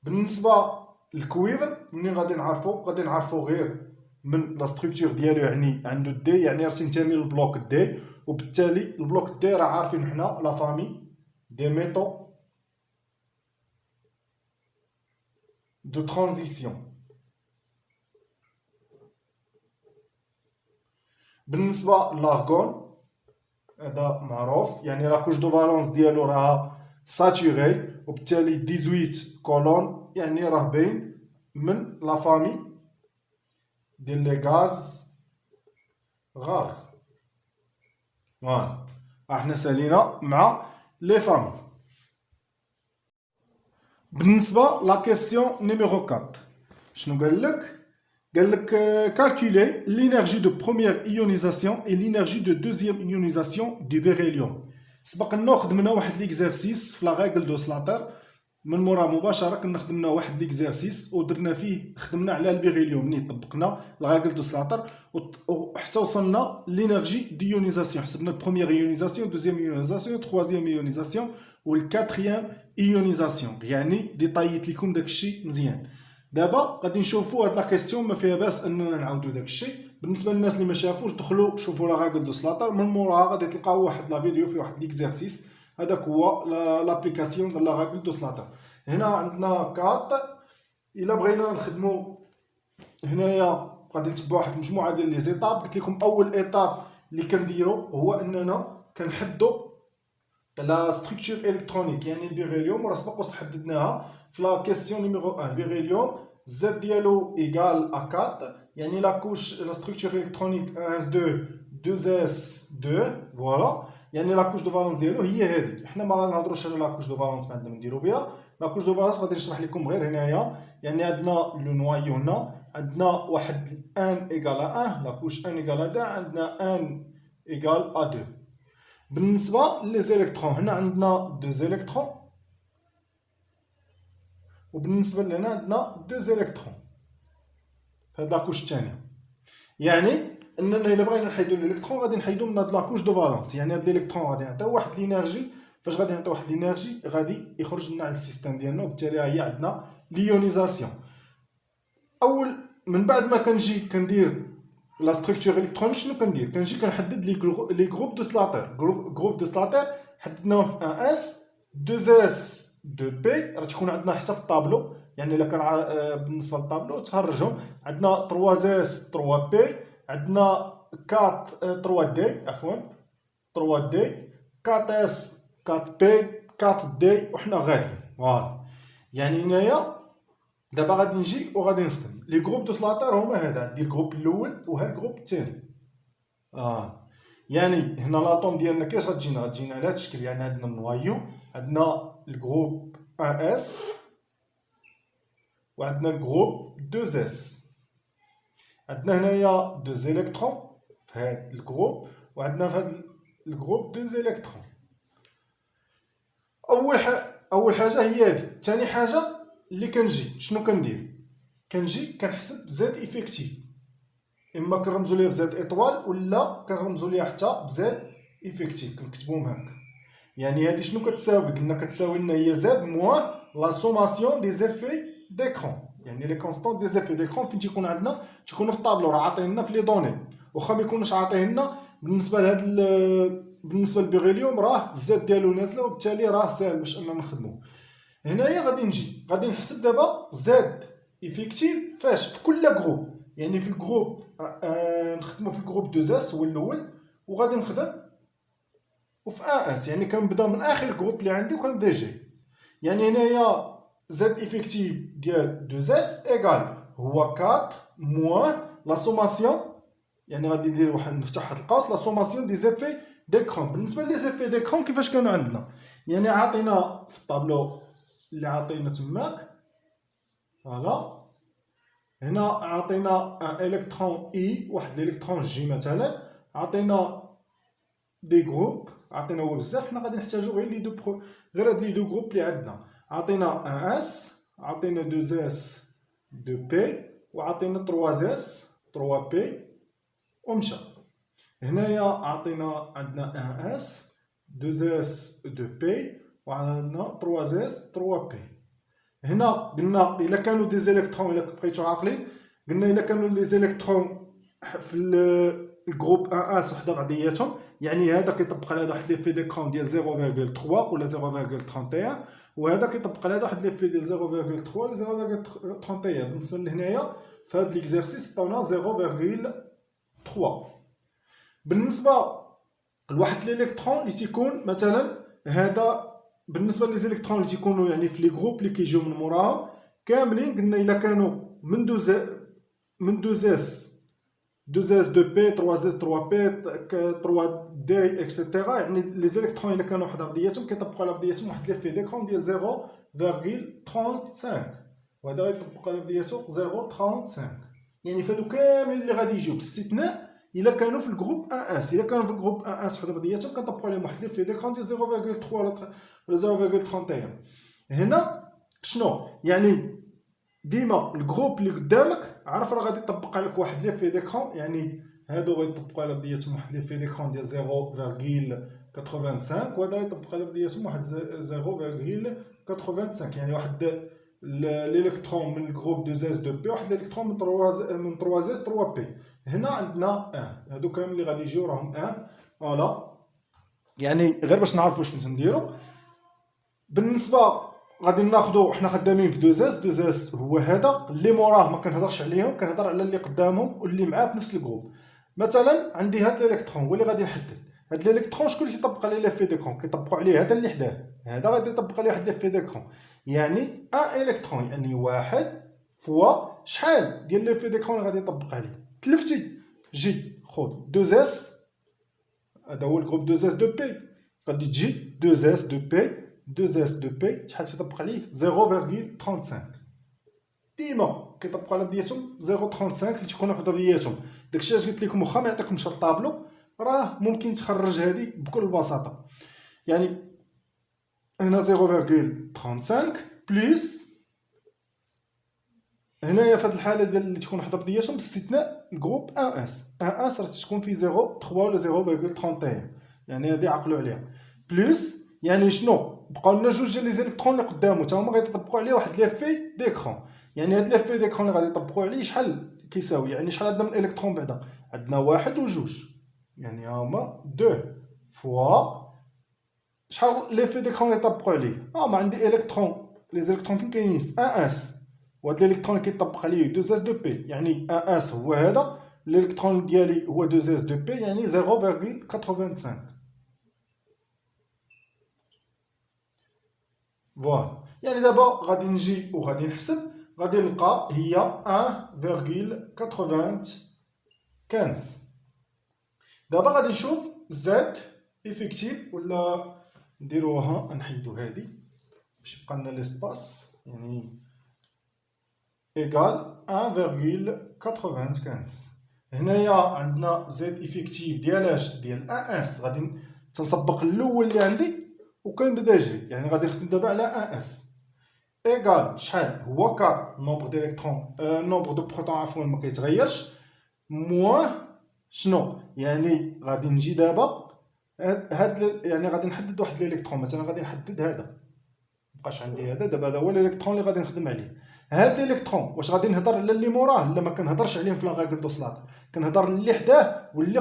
بالنسبه للكويفر منين غادي نعرفو غير من لا ستركتور ديالو، يعني عنده دي، يعني راه تنتمي للبلوك دي، وبالتالي البلوك دي راه عارفين حنا لا فامي دي ميتو دو ترانزيسيون. بالنسبه للارغون هذا معروف، يعني لاكوش دو فالونس ديالو راه ساتوري، وبالتالي 18 كولون، يعني راه باين من لا فامي ديال لي غاز غار. فوالا، احنا سالينا مع لي فامي. بالنسبه لا كيسيون نيميرو 4 شنو قال لك؟ قال لك calculer l'énergie de première ionisation et l'énergie de deuxième ionisation du beryllium. سبق لنا خدمنا واحد ليكزارسيس في لا ريغل دو سلاتر، من مورا مباشره كنا خدمنا واحد ليكزارسيس ودرنا فيه خدمنا على البيريليوم، ملي طبقنا لا ريغل دو سلاتر وحتى وصلنا لينيرجي ديونيزاسيون، حسبنا البروميير ايونيزاسيون دوزيام ايونيزاسيون تخوازيام ايونيزاسيون والكاتريام ايونيزاسيون، يعني ديطايت لكم داكشي مزيان. دابا غادي نشوفوا هاد لا كيسيون ما فيها باس اننا نعاودوا داكشي. بالنسبه للناس اللي ما شافوش دخلوا شوفوا لا ريغل دو سلاتر، من موراها غادي تلقاو واحد لا فيديو فيه واحد ليكزارسيس، هذاك هو لابليكاسيون ديال لا ريغل دو سلاتر. هنا عندنا كات، الا بغينا نخدموا هنايا غادي نتبعوا واحد المجموعه ديال لي زيتاب. قلت لكم اول ايتاب اللي كنديرو هو اننا كنحدوا لا ستركتور الكترونيك، يعني البيريليوم راه سبق حددناها في لا كيسيون نيميرو 1. البيريليوم زد ديالو ايكال ا 4، يعني لا كوش لا ستركتور الكترونيك 1 اس 2 2 اس 2 فوالا، يعني لا كوش دو فالونس ديالو هي هذيك. حنا ما غنهضروش على لا كوش دو فالونس ما عندنا نديرو بها، لا كوش دو فالونس غادي نشرح لكم غير هنايا. يعني عندنا لو نوايو هنا، عندنا واحد 1 ايكال ا 1، لا كوش 1 ايكال ا 2، عندنا 1 ايكال ا 2. بالنسبه لي زيليكترون هنا عندنا 2 زيليكترون، وبالنسبه لهنا عندنا 2 زيليكترون في هاد لاكوش الثانيه. يعني اننا الا بغينا نحيدو الالكترون غادي نحيدو من هاد لاكوش دو فالونس، يعني هاد الالكترون غادي نعطيو واحد لينيرجي، فاش غادي نعطيو واحد لينيرجي غادي يخرج لنا على السيستم ديالنا، وبالتالي هي عندنا ليونيزاسيون. اول من بعد ما كنجي كندير لا ستركتور الكترونيك شنو كندير؟ كنجي كنحدد لي جروب دو سلاتر. جروب دو سلاتر حددناهم في 1 اس 2 اس 2 بي، راه تكون عندنا حتى في الطابلو، يعني الا كان بالنسبه للطابلو تخرجهم. عندنا 3 اس 3 بي، عندنا 4 3 دي عفوا 3 دي 4 اس 4 بي 4 دي وحنا غاديين. فوالا يعني هنايا دابا غادي نجي وغادي نخدم لي جروب دو سلاتير هما هذا. عندي الجروب الاول وهذا الجروب الثاني. يعني هنا لاطوم ديالنا كيفاش غتجينا على هذا الشكل. يعني عندنا النوايو، عندنا الجروب اس وعندنا الجروب 2 اس. عندنا هنايا 2 الكترون في هذا الجروب وعندنا في هذا الجروب 2 الكترون. اول حاجه هي هذه. ثاني حاجه اللي كنجي شنو كندير؟ كنجي كنحسب زاد افيكتيف، اما كنرمزوا ليها بزاد ايطوال ولا كنرمزوا ليها حتى بزاد افيكتيف، كنكتبوهم هكا. يعني هذه شنو كتساوي؟ قلنا كتساوي لنا هي زاد موان لا سوماسيون دي زيفي ديكرون. يعني لي كونستون دي زيفي ديكرون فين تيكون عندنا تيكونوا في الطابلو، راه عاطينا في لي دوني، واخا ما يكونوش عاطينا بالنسبه لهاد بالنسبه للبيريليوم راه الزاد ديالو نازله، وبالتالي راه ساهل باش اننا نخدموه. هنايا غادي نحسب دابا زاد افيكتيف فاش في كل جروب. يعني في الجروب نخدمو في الجروب 2 اس هو الاول، وغادي نخدم وفي 1 اس. يعني كنبدا من اخر جروب اللي عندي وكنبدا جاي. يعني هنايا زاد افيكتيف ديال 2 اس ايغال هو 4 موان لا سوماسيون. يعني غادي ندير نفتح واحد القوس لا سوماسيون دي زيفي ديكرون. بالنسبه لي زيفي ديكرون كيفاش كانوا عندنا؟ يعني عاطينا في الطابلو اللي عاطينا تماك، فوالا هنا عاطينا ان الكترون اي، واحد الالكترون جي مثلا، عاطينا دي جروب، عاطينا هو بزاف. حنا غادي نحتاجو غير لي دو غير هاد لي دو جروب اللي عندنا. عاطينا ان اس، عاطينا 2 اس 2 بي، وعاطينا 3 اس 3 بي ومشى. هنايا عندنا ان اس 2 اس 2 بي وعندنا 3 اس 3 بي. هنا قلنا الا كانوا دي زيليكترون، الا بقيتو عاقلين قلنا الا كانوا لي زيليكترون في الجروب 1 اس وحده بعضياتهم، يعني هذا كيطبق على هذا واحد ليفي ديكرون ديال 0.3 ولا 0.31، وهذا كيطبق على هذا واحد ليفي ديال 0.3 ولا 0.31. بالنسبه لهنايا في هذا ليكزارسيس عطاونا 0.3. بالنسبه لواحد الالكترون اللي تيكون مثلا هذا، بالنسبه للالكترون اللي تيكونوا يعني في لي جروب اللي كيجيو من موراهم كاملين، قلنا الا كانوا من 2 اس 2 بي 3 اس 3 بي 3 دي اكسيتيرا، يعني لي زيليكترون الا كانوا وحده بعضياتهم كيطبقوا على بعضياتهم واحد ليفي ديكرون ديال 0.35، وهذا يطبق على بعضياتو 0.35. يعني فهادو كاملين اللي غادي يجيو باستثناء الا كانوا في الجروب 1 اس. الا كانوا في الجروب 1 اس وحده بعضياتهم كنطبقوا عليهم واحد ليفي ديكرون ديال 0.3 ولا 0.31. هنا شنو يعني؟ ديما الجروب اللي قدامك عارف راه غادي يطبق عليك واحد ليفي ديكرون، يعني هادو غيطبقوا على بعضياتهم واحد ليفي ديكرون ديال 0.85 وهذا يطبق على بعضياتهم واحد 0.85. يعني واحد الالكترون من الجروب 2 اس 2 بي، واحد الالكترون من 3 اس 3 بي. هنا عندنا هادو كامل اللي غادي يجيو راهم فوالا. يعني غير باش نعرفوا شنو نديروا. بالنسبه غادي ناخذوا حنا خدامين في 2 اس. 2 اس هو هذا اللي موراه ما كنهضرش عليهم، كنهضر على اللي قدامهم واللي معاه في نفس الجروب. مثلا عندي هذا الالكترون هو اللي غادي نحدد. هذا الالكترون شكون اللي كيطبق عليه ليفي ديكرون؟ كيطبقوا عليه هذا اللي حداه، هذا غادي يطبق عليه واحد ليفي ديكرون. يعني ان الكترون يعني واحد فوا شحال ديال ليفي ديكرون اللي غادي يطبق عليه. تلفتي جي خذ 2 اس، هذا هو الجروب 2 اس 2 بي، غادي تجي 2 اس 2 بي 2 اس 2 بي شحال تيطبق عليه 0.35. ديما كيطبقوا على بدياتهم 0.35 اللي تيكونوا حدا بدياتهم. داكشي علاش قلت لكم واخا ما يعطيكمش الطابلو راه ممكن تخرج هذه بكل بساطه. يعني هنا 0.35 بلس هنايا في هذه الحاله ديال اللي تكون حدا بدياتهم باستثناء الجروب 1 اس. 1 اس راه تكون في 0.3 ولا 0.31، يعني هذه عقلوا عليها. بلس يعني شنو بقاو لنا جوج ديال لي زيليكترون اللي قدامو حتى هما غيطبقوا عليه واحد ليفي ديكرون. يعني هاد ليفي ديكرون اللي غادي يطبقوا عليه شحال كيساوي؟ يعني شحال عندنا من الكترون بعدا؟ عندنا واحد وجوج، يعني هما 2 فوا شحال ليفي ديكرون اللي يطبقوا عليه. ما عندي الكترون، لي زيليكترون فين كاينين؟ في 1 اس، وهاد الالكترون اللي كيطبق عليه 2 اس 2 بي، يعني 1 اس هو هذا، الالكترون ديالي هو 2 اس 2 بي، يعني 0.85. فوالا. يعني دابا غادي نجي وغادي نحسب، غادي نلقى هي 1.95. دابا غادي نشوف زاد افيكتيف ولا نديروها، نحيدو هادي باش يبقى لنا ليسباس، يعني ايكال 1.95. هنايا عندنا زاد افيكتيف ديال اش؟ ديال ان اس. غادي تنسبق الاول اللي عندي وكنبدا جري، يعني غادي نخدم دابا على ان اس ايكال شحال هو 4 نومبر ديليكترون، نومبر دو بروتون عفوا ما كيتغيرش، موان شنو؟ يعني غادي نجي دابا هاد يعني غادي نحدد واحد الالكترون، مثلا غادي نحدد هذا، مبقاش عندي هذا دابا، هذا هو الالكترون اللي غادي نخدم عليه. هاد الالكترون واش غادي نهضر على اللي موراه؟ لا، ما كنهضرش عليهم في لاغاكل دو سلاط، كنهضر اللي حداه واللي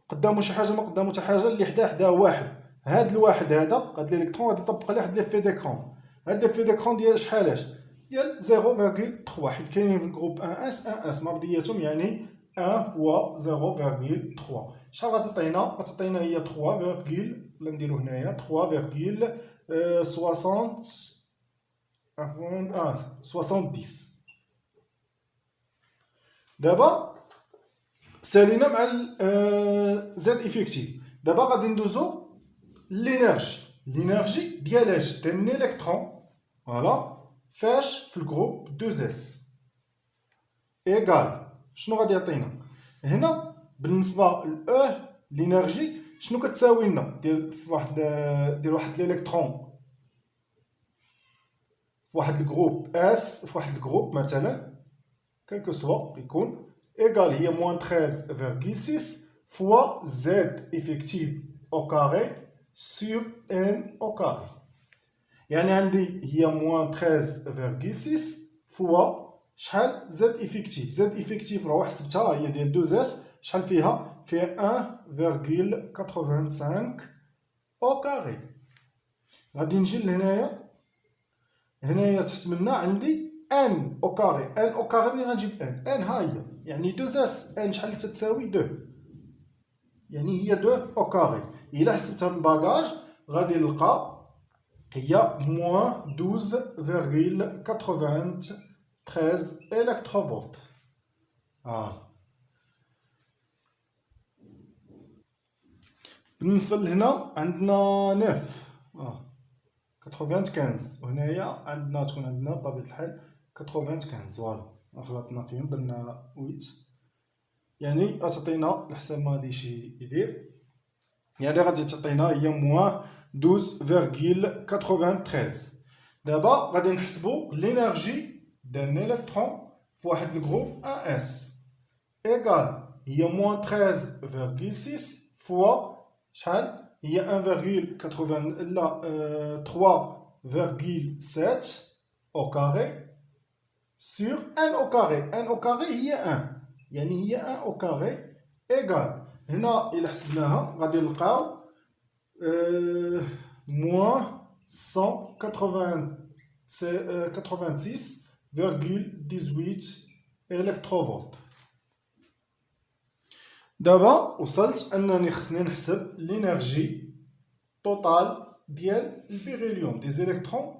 قدامه شي حاجه، ما قدامه حتى حاجه، اللي حداه واحد. هاد الواحد هذا، هاد الالكترون غادي يطبق عليه واحد ليفي ديكرون. هاد ليفي ديكرون ديال شحالاش؟ ديال 0.3، حيت كاينين في الجروب 1 اس مرضياتهم، يعني 1 فوا 0.3. شحال غتعطينا؟ غتعطينا هي 3 لا نديرو هنايا 3.60 عفوا 70. دابا سالينا مع زاد افيكتيف. دابا غادي ندوزو لينيرجي ديال اش؟ ديال الالكترون، فوالا، فاش في الجروب 2 اس ايكال شنو غادي يعطينا هنا بالنسبه ل لينيرجي؟ شنو كتساوي لنا ديال واحد الالكترون في واحد الجروب اس، في واحد الجروب مثلا كلكو سوا يكون، ايكال هي موان 13.6 فوا زد افيكتيف او كاري سور ان او كاري. يعني عندي هي موان 13.6 فوا شحال؟ زد افيكتيف. زد افيكتيف راه حسبتها هي ديال 2 اس، شحال فيها؟ فيها 1.85 او كاري. غادي نجي لهنايا، هنايا تحت منا عندي ان او كاري. ان او كاري ملي غنجيب ان ها هي، يعني 2 اس ان شحال تتساوي 2، يعني هي 2 او كاري. الا حسبت هاد الباكاج غادي نلقى هي موان 12.93 الكتروفولت. بالنسبه لهنا عندنا 95، وهنايا عندنا تكون عندنا بطبيعه الحال 95. فوالا غلطنا فيهم، درنا 8، يعني غتعطينا الحساب ما غاديش يدير، يعني غادي تعطينا هي موان 12.93. دابا غادي نحسبوا لينيرجي ديال الالكترون في واحد الجروب 1 اس ايكال هي موان 13.6 فوا شحال؟ هي 1.80 لا 3.7 au carré sur 1 au carré. 1 au carré هي 1، يعني هي 1 au carré égal. هنا إلا حسبناها غادي نلقاو موان 186.18 الكتروفولت. دابا وصلت انني خصني نحسب لينيرجي توتال ديال البيريليوم، دي زيليكترون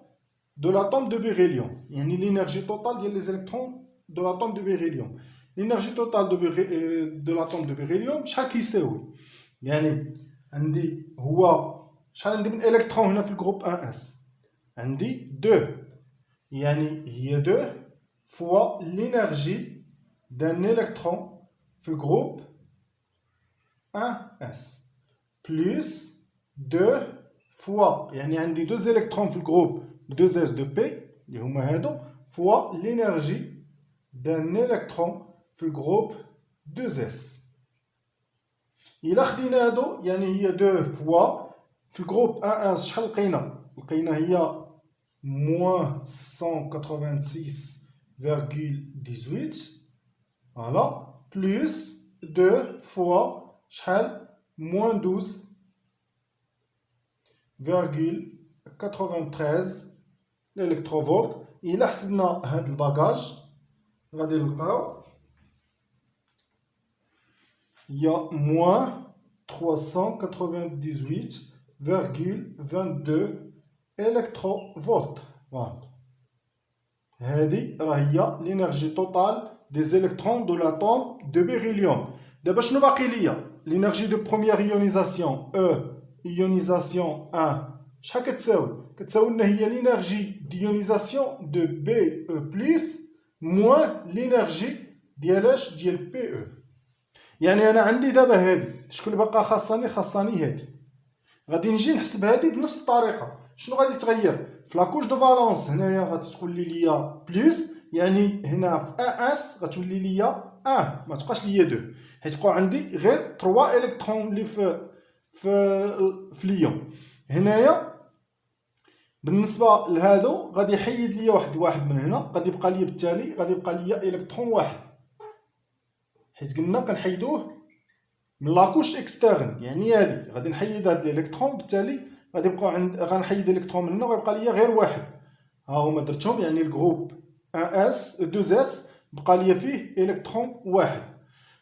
دو لاتوم دو بيريليوم، يعني لينيرجي توتال ديال لي زيليكترون دو لاتوم دو بيريليوم. لينيرجي توتال دو لاتوم دو بيريليوم شحال كيساوي؟ يعني عندي هو شحال عندي من الكترون هنا في الجروب 1 اس؟ عندي 2، يعني هي 2 فوا لينيرجي دان الكترون في الجروب 1 اس بلس 2 فوا، يعني عندي 2 الكترون في الجروب 2 اس دو بي اللي هما هادو، فوا لينيرجي دان الكترون في الجروب 2 اس. الا خدينا هادو يعني هي 2 فوا في الجروب 1 اس شحال لقينا؟ لقينا هي موان 186.18 فوالا بلس 2 فوا شحال؟ موان 12.93 الكتروفولت. الا حسبنا هاد الباكاج غادي نلقاو هي موان 398.22 électronvolts. Voilà. هذه راهي l'énergie totale des électrons de l'atome de beryllium. دابا شنو باقي ليا؟ l'énergie de première ionisation E ionisation 1 شحال كتساوي؟ كتساوي لنا هي l'énergie d'ionisation de Be+ moins l'énergie ديال اش؟ ديال Pe. يعني انا عندي دابا هذه شكون اللي باقا خاصاني هذه. غادي نجي نحسب هذه بنفس الطريقه. شنو غادي يتغير؟ في لاكوش دو فالونس هنايا غتولي ليا بلس، يعني هنا في اس غتولي ليا 1 ما تبقاش ليا 2 حيت بقاو عندي غير 3 الكترون اللي في ليون. هنايا بالنسبه لهادو غادي يحيد ليا واحد من هنا، غادي يبقى ليا بالتالي غادي يبقى ليا الكترون واحد حيت قلنا كنحيدوه من لاكوش اكسترن، يعني هادي غادي نحيد هاد الالكترون بالتالي غادي يبقاو غنحيد الكترون من هنا وغيبقى ليا غير واحد. ها هما درتهم، يعني الجروب 2s بقى ليا فيه الكترون واحد.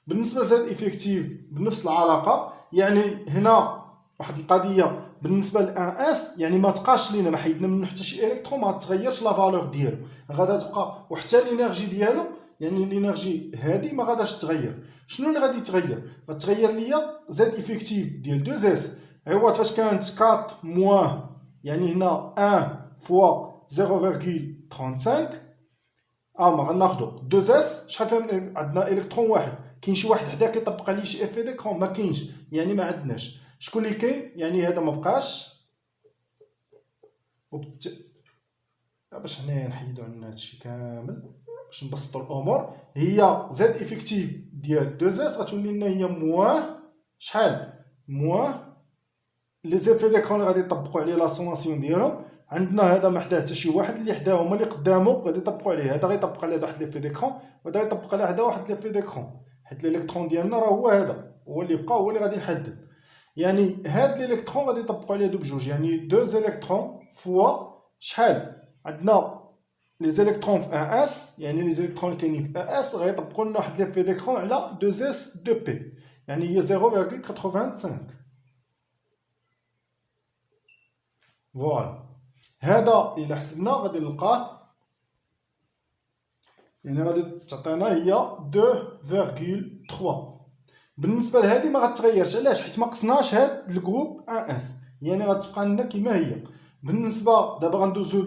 بالنسبه لزاد افيكتيف بنفس العلاقه، يعني هنا واحد القضيه بالنسبه ل 1s يعني ما تبقاش لينا، ما حيدنا منه حتى شي الكترون، ما تغيرش لا فالور ديالو، غادا تبقى وحتى الانرجي ديالو يعني الانرجي هادي ما غاداش تغير. شنو اللي غادي يتغير؟ غتغير ليا زاد افيكتيف ديال 2s عوض فاش كانت 4 موان، يعني هنا 1 فوا 0.35 ما غناخدو 2s شحال فيهم عندنا الكترون واحد. كاين شي واحد حدا كيطبق عليه شي افي ديكرون؟ ما كاينش، يعني ما عندناش. شكون اللي كاين؟ يعني هذا ما بقاش. باش هنايا نحيدو عندنا هادشي كامل باش نبسطو الامور. هي زاد افيكتيف ديال 2s غتولي لنا هي موان شحال؟ موان لي زيفي ديكرون اللي غادي يطبقوا عليه لا سوماسيون ديالهم. عندنا هذا ما حداه حتى شي واحد، اللي حداه هما اللي قدامو غادي يطبقوا عليه. هذا غيطبق عليه واحد ليفي ديكرون وهذا غيطبق عليه هذا واحد ليفي ديكرون، حيت الالكترون ديالنا راه هو هذا، هو اللي بقى، هو اللي غادي نحدد. يعني هاد الالكترون غادي يطبقوا عليه بجوج، يعني 2 الكترون فوا شحال؟ عندنا لي زيليكترون في 1s، يعني لي زيليكترون اللي كاينين في 1s غيطبقوا لنا واحد ليفي ديكرون على 2s 2p، يعني هي 0.85. فوالا. هذا إلا حسبنا غادي نلقاه، يعني غادي تعطينا هي 2.3. بالنسبه لهذه ما غتغيرش، علاش؟ حيت ما قصناش هاد الجروب 1s، يعني غتبقى لنا كما هي. بالنسبه دابا غندوزو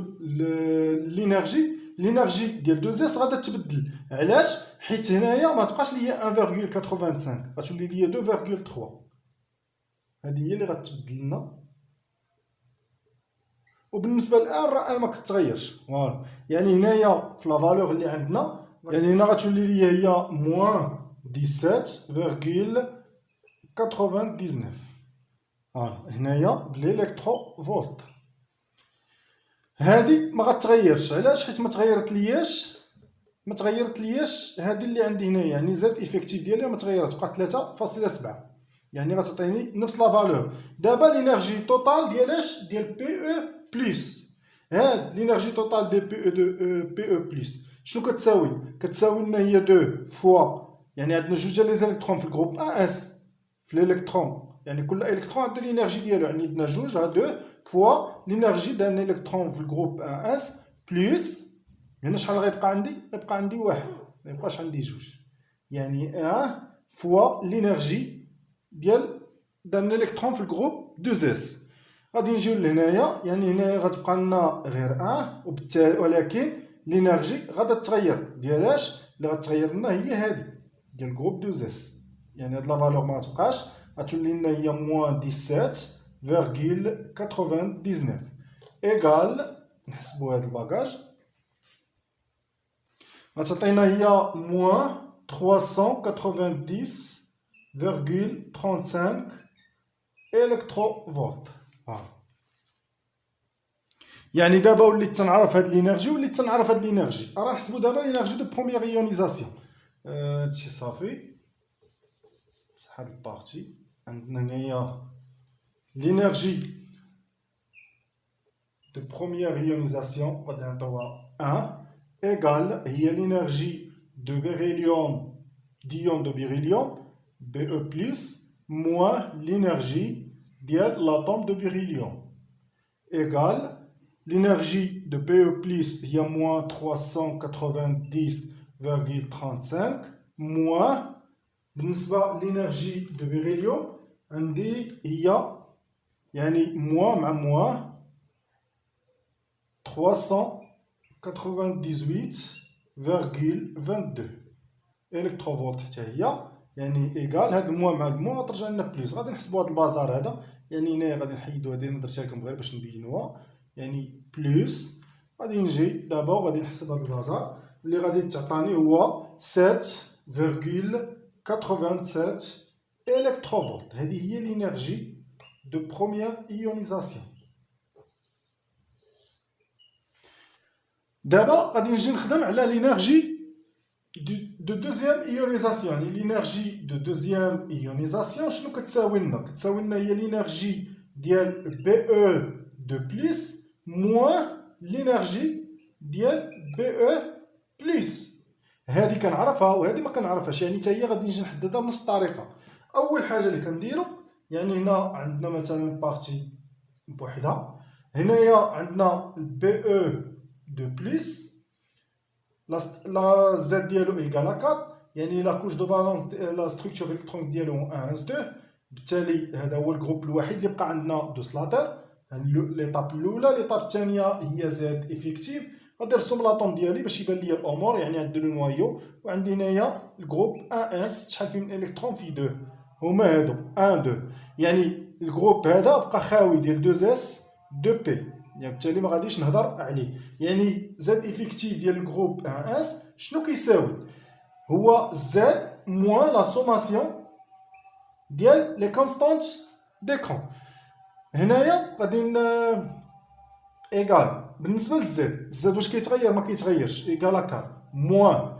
الانرجي ديال 2s غادا تبدل. علاش؟ حيت هنايا ما تبقاش ليا 1.85 غتولي ليا 2.3. هذه هي اللي غتبدل لنا. وبالنسبه للان راه ما كتغيرش. فوالا، يعني هنايا في لا فالور اللي عندنا، يعني هنا غتولي ليا هي موان 17.99. هنايا بالالكترو فولت. هادي ما غتغيرش. علاش؟ حيت ما تغيرت لياش هادي اللي عندي هنا، يعني زاد افيكتيف ديالها ما تغيرت، بقات 3.7، يعني غتعطيني نفس لا فالور. دابا الانرجي توتال ديال اش؟ ديال بي او بلس. هاد الانرجي توتال دي بي او بلس شنو كتساوي؟ كتساوي لنا هي 2 فوا، يعني عندنا جوج ديال لي زيليكترون في الجروب 1s في الالكترون، يعني كل الكترون عنده الانرجي ديالو، يعني عندنا جوج ها 2 فوا الانرجي ديال الالكترون في الجروب 1s بلس هنا شحال غيبقى عندي؟ غيبقى عندي واحد، ما يبقاش عندي جوج، يعني 1 فوا الانرجي ديال الالكترون في الجروب 2s. غادي نجيو لهنايا، يعني هنايا غتبقى لنا غير 1 وبالتالي ولكن الانرجي غادا تغير. ديالاش اللي غتغير لنا؟ هي هذه ديال الجروب 2s، يعني هاد لا فالور ما تبقاش، غتولي لنا هي موان 17.99 ايكال. نحسبوا هاد الباكاج غتعطينا هي موان 390.35 الكترو فولت. يعني دابا وليت تنعرف هاد الانرجي، وليت تنعرف هاد الانرجي. راه نحسبوا دابا الانرجي دو بروميير ايونيزاسيون. هادشي صافي، بصح هاد البارتي عندنا هنايا الانرجي دو بروميير ايونيزاسيون غادي نعطيوها 1 ايكال هي الانرجي دو بيريليوم ديون دو بيريليوم بي او بلس موان الانرجي ديال لاتوم دو بيريليوم ايكال l'énergie de PE plus هي moins 390,35 moins بالنسبة l'énergie de beryllium عندي هي يعني moins مع moins 398,22 الكتروفولت حتى هي يعني ايكال هاد الموا مع الموا غترجع لنا بليس. غادي نحسبوا هاد البازار هذا يعني هنايا غادي نحيدو هادي اللي درتها لكم غير باش نبينوها يعني بليس. غادي نجي دابا وغادي نحسب هاد البازار اللي غادي تعطاني هو 7,87 الكتروفولت. هذه هي لينيرجي دو بروميير ايونيزاسيون. دابا غادي نجي نخدم على لينيرجي de deuxième ionisation. L'énergie de deuxième ionisation, شنو كتساوي لنا؟ كتساوي لنا هي l'énergie ديال BE de plus moins l'énergie ديال BE plus. هذه كنعرفها وهذه ما كنعرفهاش، يعني حتى هي غادي نجي نحددها بنفس الطريقه. اول حاجه اللي كنديرو يعني هنا عندنا مثلا بارتي بوحدها، هنايا عندنا BE de plus la Z ديالو ايكال 4 يعني لا كوش دو فالونس لا ستركتور الكترونيك ديالو 1 اس 2. بالتالي هذا هو الجروب الوحيد اللي بقى عندنا دو سلاتر. ليطاب الاولى. ليطاب الثانيه هي زد افيكتيف. غادي نرسم لاطوم ديالي باش يبان لي الامور. يعني عندي لو نوايو وعندي هنايا الجروب 1 اس شحال فيه من الكترون في 2 هما هادو 1 2. يعني الجروب هذا بقى خاوي ديال 2 اس 2 بي، يعني بالتالي ما غاديش نهضر عليه. يعني زد افيكتيف ديال الجروب 1 اس شنو كيساوي؟ هو زد موان لا سوماسيون ديال لي كونستانت ديكرون. هنايا غادي ايكال بالنسبه للزد، الزد واش كيتغير؟ ما كيتغيرش، ايكال 4 موان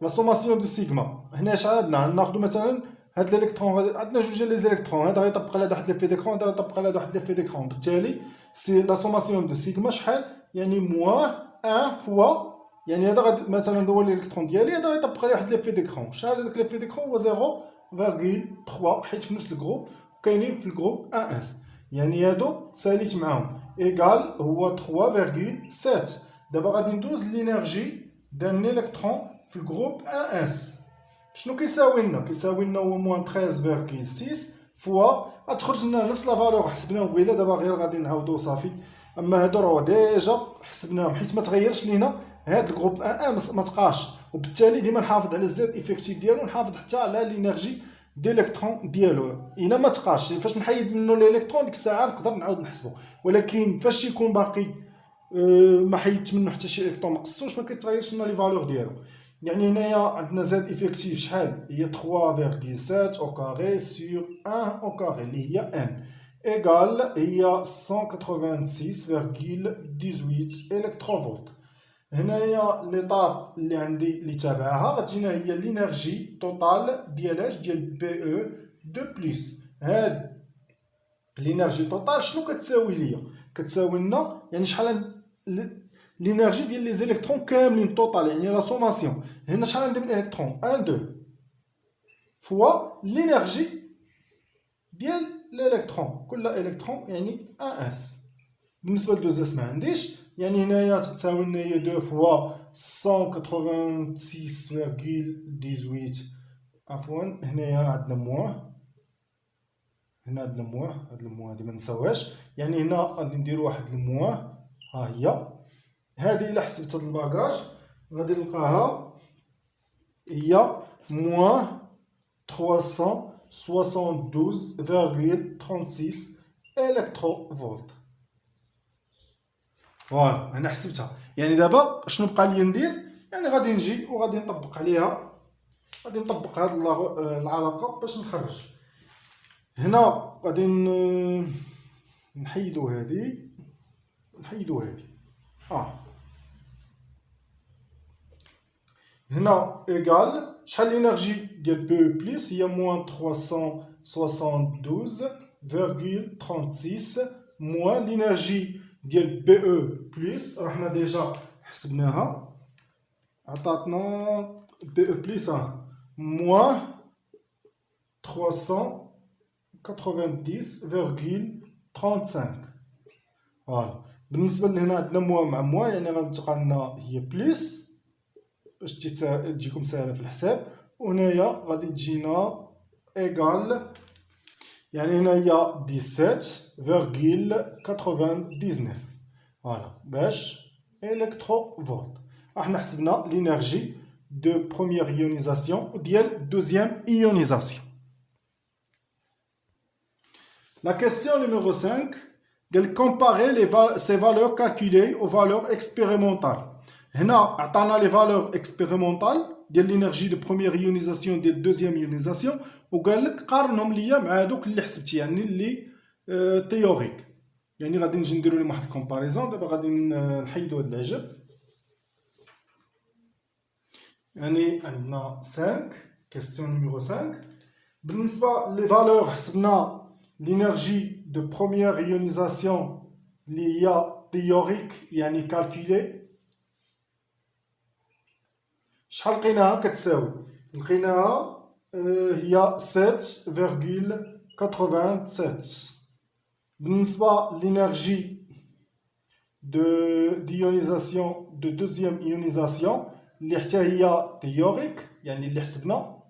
لا سوماسيون دو سيغما. هنا شحال عندنا؟ ناخذ مثلا هاد الالكترون، عندنا جوج لي زيليكترون، هذا غيطبق على واحد ليفي ديكرون، هذا غيطبق على واحد ليفي ديكرون. بالتالي سي لا سوماسيون دو سيغما شحال؟ يعني موان 1 فوا يعني هذا غادي مثلا هو الالكترون ديالي، هذا غيطبق عليه واحد ليفي ديكرون. شحال هذاك ليفي ديكرون؟ هو 0.3 حيت في نفس الجروب وكاينين في الجروب 1 اس. يعني هادو ساليت معاهم ايكال هو 3.7. دابا غادي ندوز لينيرجي ديال الالكترون في الجروب 1 اس. شنو كيساوي لنا؟ كيساوي لنا هو موان 13.6 فوا غتخرج لنا نفس لا فالور حسبناهم قبيله. دابا غير غادي نعاودو صافي. اما هادو راه ديجا حسبناهم حيت ما تغيرش لينا هاد الجروب 1 ما تبقاش، وبالتالي ديما نحافظ على الزد افيكتيف ديالو ونحافظ حتى على لينيرجي ديال الالكترون ديالو. الا ما تبقاش فاش نحيد منه الالكترون ديك الساعه نقدر نعاود نحسبو، ولكن فاش يكون باقي ما حيدت منه حتى شي الكترون ما قصوش ما كيتغيرش لنا لي فالور ديالو. يعني هنايا عندنا زد افيكتيف شحال؟ هي 3.7 او كاري سور 1 او كاري اللي هي ان ايكال هي 186.18 الكتروفولت. هنايا ليطاب اللي عندي اللي تابعها غتجينا هي لينيرجي توتال ديال ديال بي او دو بلس. هاد لينيرجي توتال شنو كتساوي ليا؟ كتساوي لنا يعني شحال لينيرجي ديال لي زيليكترون كاملين توتال، يعني لا سوماسيون. هنا شحال عندي من الكترون؟ 1 2 فوا لينيرجي ديال الالكترون. كل الكترون يعني 1 اس. بالنسبه ل 2 اس ما عنديش، يعني هنايا تساوي لنا هي 2 فوا 186.18. عفوا هنايا عندنا موان، هنا عندنا موان، هاد الموان هادي ما نساوهاش. يعني هنا غادي نديرو واحد الموان، ها هي هادي. الا حسبت هاد الباكاج غادي نلقاها هي موان 372.36 الكتروفولت. فوالا انا حسبتها. يعني دابا شنو بقى لي ندير؟ يعني غادي نجي وغادي نطبق عليها، غادي نطبق هاد العلاقه باش نخرج. هنا غادي نحيدو هادي نحيدو هادي. هنا ايكال شحال لينيرجي ديال بي او بلس؟ هي موان 372.36 موان لينيرجي ديال بي او بلس. رحنا ديجا حسبناها عطاتنا بي او بلس موان 390.35. فوالا بالنسبه لهنا عندنا موا مع موا، يعني غتبقى لنا هي بليس باش تجيكم ساهله في الحساب، وهنايا غادي تجينا ايغال، يعني هنا هي 17.99 فوالا باش الكترو فولت. احنا حسبنا لينيرجي دو بروميير ايونيزاسيون وديال دوزيام ايونيزاسيون. La question numéro 5, comparer ces valeurs calculées aux valeurs expérimentales. هنا عطانا les valeurs expérimentales ديال l'énergie de première ionisation ديال deuxième ionisation، وقال لك قارنهم ليا مع هذوك اللي حسبتي، يعني اللي تيوريك. يعني غادي نجي نديرو لهم واحد الكومباريزون. دابا غادي نحيدو هاد العجب. يعني عندنا 5 question numéro 5. بالنسبه لي فالور حسبنا l'énergie de première ionisation اللي هي théorique يعني calculée. شحال لقيناها كتساوي؟ لقيناها هي 7.87. بالنسبة l'énergie d'ionisation de deuxième ionisation اللي حتى هي théorique يعني اللي حسبنا،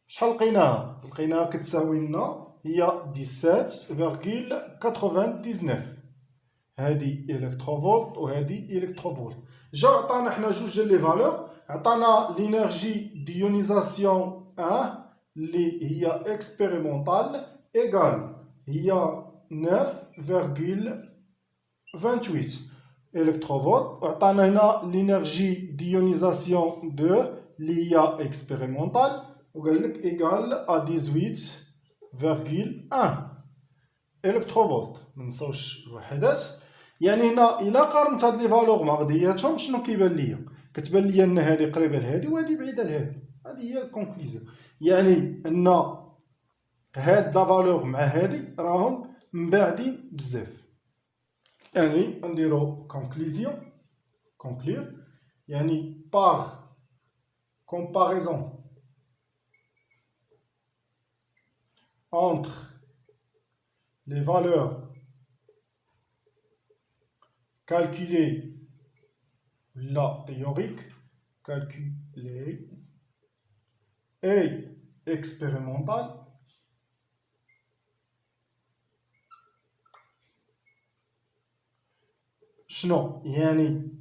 شحال لقيناها؟ لقيناها كتساوي لنا هي 17.99. هادي الكتروفولت وهادي الكتروفولت. جا عطانا حنا جوج ديال لي فالور. عطانا لينيرجي ديونيزاسيون 1 اللي هي اكسبيريمونطال ايغال هي 9.28 الكتروفولت. وعطانا هنا لينيرجي ديونيزاسيون 2 اللي هي اكسبيريمونطال وقال لك ايغال ا 18.1 الكتروفولت. منساوش الوحدات. يعني هنا الا قارنت هاد لي فالور مع بعضياتهم شنو كيبان ليا؟ كتبان ليا ان هادي قريبه لهادي وهادي بعيده لهادي. هادي هي الكونكلوزيون، يعني ان هاد لا فالور مع هادي راهم مباعدين بزاف. يعني نديرو كونكلوزيون كونكلير، يعني باغ كومباريزون entre les valeurs calculées, la théorique, calculée et expérimentale, شنو يعني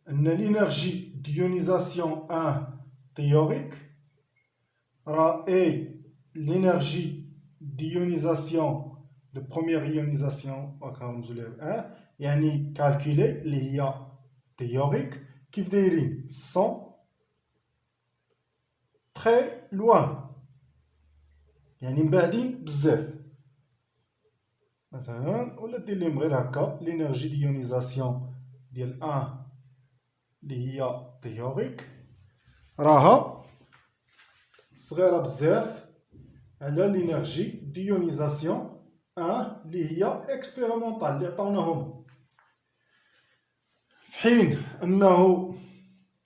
ان l'énergie d'ionisation 1 théorique راه اي l'énergie d'ionisation de première ionisation كنرمزو ليها 1 يعني كالكولي اللي هي تيوريك. كيف دايرين سون تري لوان، يعني مبعدين بزاف مثلا. ولا دير لهم غير هكا لينيرجي ديونيزاسيون ديال 1 اللي هي تيوريك راها صغيره بزاف على لينيرجي ديونيزاسيون 1 اللي هي اكسبيريمونطال اللي عطاوناهم، في حين انه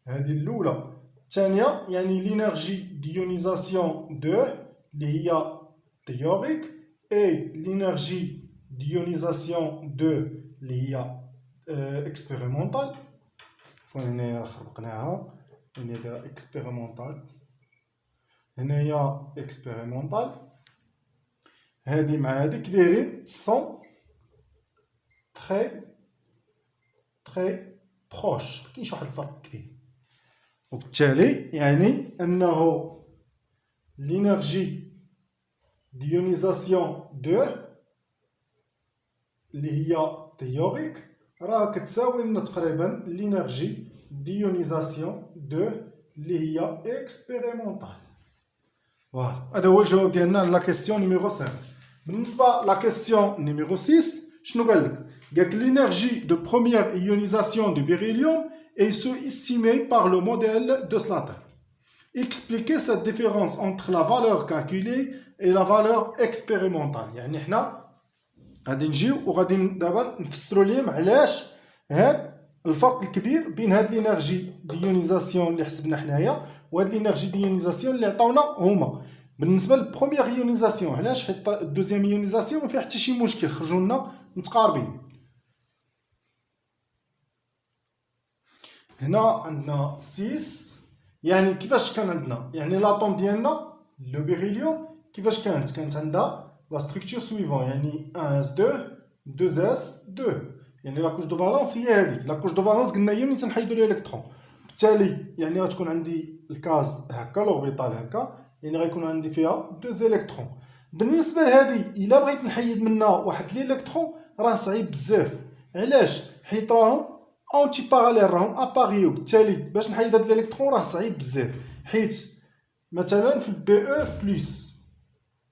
هذه الاولى. الثانيه يعني لينيرجي ديونيزاسيون 2 اللي هي تيوريك اي لينيرجي ديونيزاسيون 2 اللي هي اكسبيريمونطال. هنايا خلقناها هنا دايره اكسبيريمونطال، هنايا اكسبيريمونطال. هادي مع هاديك دايرين سون تري بروش، مكاينش واحد الفرق كبير. وبالتالي يعني انه لينيرجي ديونيزاسيون 2 اللي هي تيوريك راه كتساوي لنا تقريبا لينيرجي ديونيزاسيون 2 اللي هي اكسبيريمونطال. فوالا هذا هو الجواب ديالنا على لا كيسيون نيميرو 5. بالنسبه لا كيسيون نيميرو 6 شنو قال لك؟ قال لك l'énergie de première ionisation du beryllium est estimée par le modèle de Slater. Expliquez cette différence entre la valeur calculée et la valeur expérimentale. يعني حنا غادي نجيو وغادي دابا نفسروا لهم علاش هاد الفرق الكبير بين هاد لينيرجي ديونيزاسيون اللي حسبنا حنايا وهاد لينيرجي ديونيزاسيون اللي عطاونا هما. بالنسبه للبروميير ايونيزاسيون علاش؟ حيت الدوزيام ايونيزاسيون ما فيها حتى شي مشكل، خرجوا لنا متقاربين. هنا عندنا 6 يعني كيفاش كان عندنا يعني لاطوم ديالنا لو بيريليوم كيفاش كانت عندها لا ستركتور سويفون يعني 1 اس 2 2 اس 2 يعني لا كوش دو فالونس هي هذيك لا كوش دو فالونس قلنا هي ملي تنحيدو الالكترون بالتالي يعني غتكون عندي الكاز هكا لوربيتال هكا يعني غيكون عندي فيها 2 الكترون بالنسبه لهذه الا بغيت نحيد منها واحد الالكترون راه صعيب بزاف علاش حيت راهم اونتي باراليل راهم اباريو بالتالي باش نحيد هاد الالكترون راه صعيب بزاف حيت مثلا في البي او بلس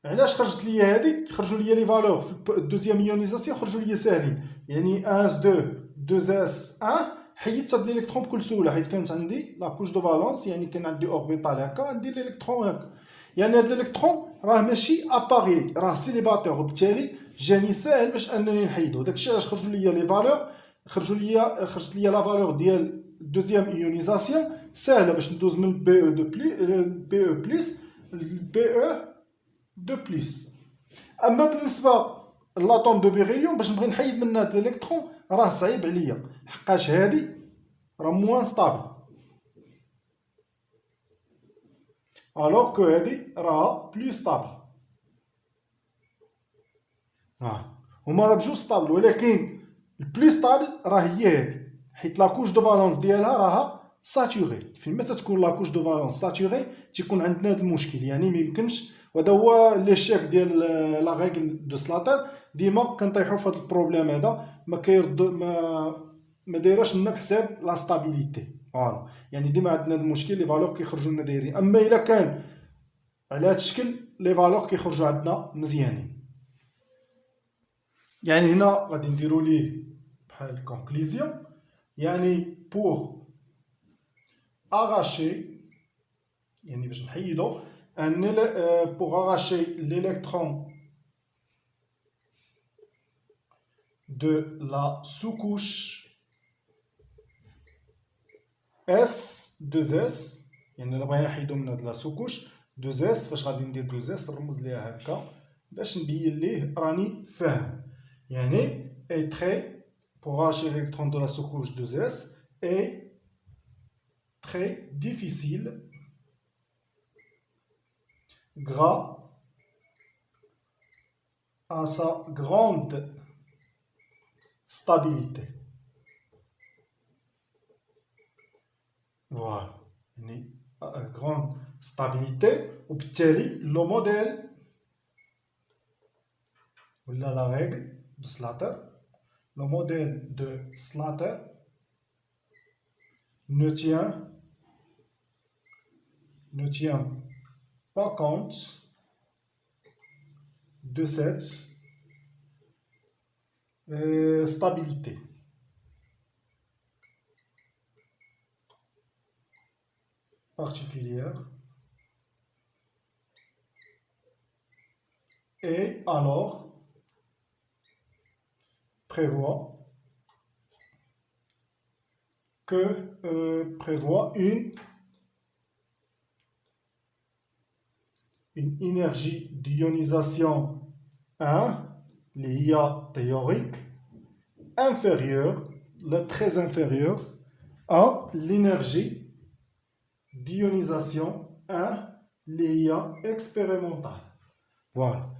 علاش خرجت لي هادي خرجوا لي لي فالور في الدوزيام ايونيزاسيون خرجوا لي ساهلين يعني 1 اس 2 2 اس 1 حيدت هاد الالكترون بكل سهوله حيت كانت عندي لا كوش دو فالونس يعني كان عندي اوربيتال هكا عندي الالكترون هكا يعني هاد الالكترون راه ماشي اباري راه سيليباتور وبالتالي جاني ساهل باش انني نحيدو داكشي علاش خرجوا لي لي فالور خرجت لي لا فالور ديال دوزيام ايونيزاسيون ساهله باش ندوز من بي او دو بي او بلس البي او دو بلس اما بالنسبه لاطوم دو بيريليوم باش نبغي نحيد منها هاد الالكترون راه صعيب عليا حقاش هادي راه موان ستابل الوغ كو هادي راها بلو ستابل هما راه بجوج ستابل ولكن البلو ستابل راه هي هادي حيت لا كوش دو فالونس ديالها راها ساتوري فيما تتكون لا كوش دو فالونس ساتوري تيكون عندنا هاد المشكل يعني ميمكنش وهذا هو ليشيك ديال لا ريغل دو سلاتر ديما كنطيحو في هاد البروبليم هذا ما دايراش لنا بحساب لا ستابيليتي فوالا يعني ديما عندنا هاد المشكل لي فالور كيخرجوا لنا دايرين اما الا كان على هاد الشكل لي فالور كيخرجوا عندنا مزيانين يعني هنا غادي نديرو ليه بحال كونكليزيون يعني بور arracher يعني باش نحيدو pour arracher l'électron de la sous-couche S2S يعني الا بغينا نحيدو من هاد لا سوكوش 2S فاش غادي ندير 2S نرمز ليها هكا باش نبين ليه راني فاهم يعني est très pour arracher l'électron de la sous-couche 2S est très difficile grâce à sa grande stabilité. Voilà, une grande stabilité. وبالتالي le modèle ou la règle de Slater, le modèle de Slater ne tient pas compte de cette stabilité. Particulière et alors prévoit une énergie d'ionisation 1 l'IA théorique inférieure, très inférieure à l'énergie d'ionisation 1 l'IA expérimentale. Voilà.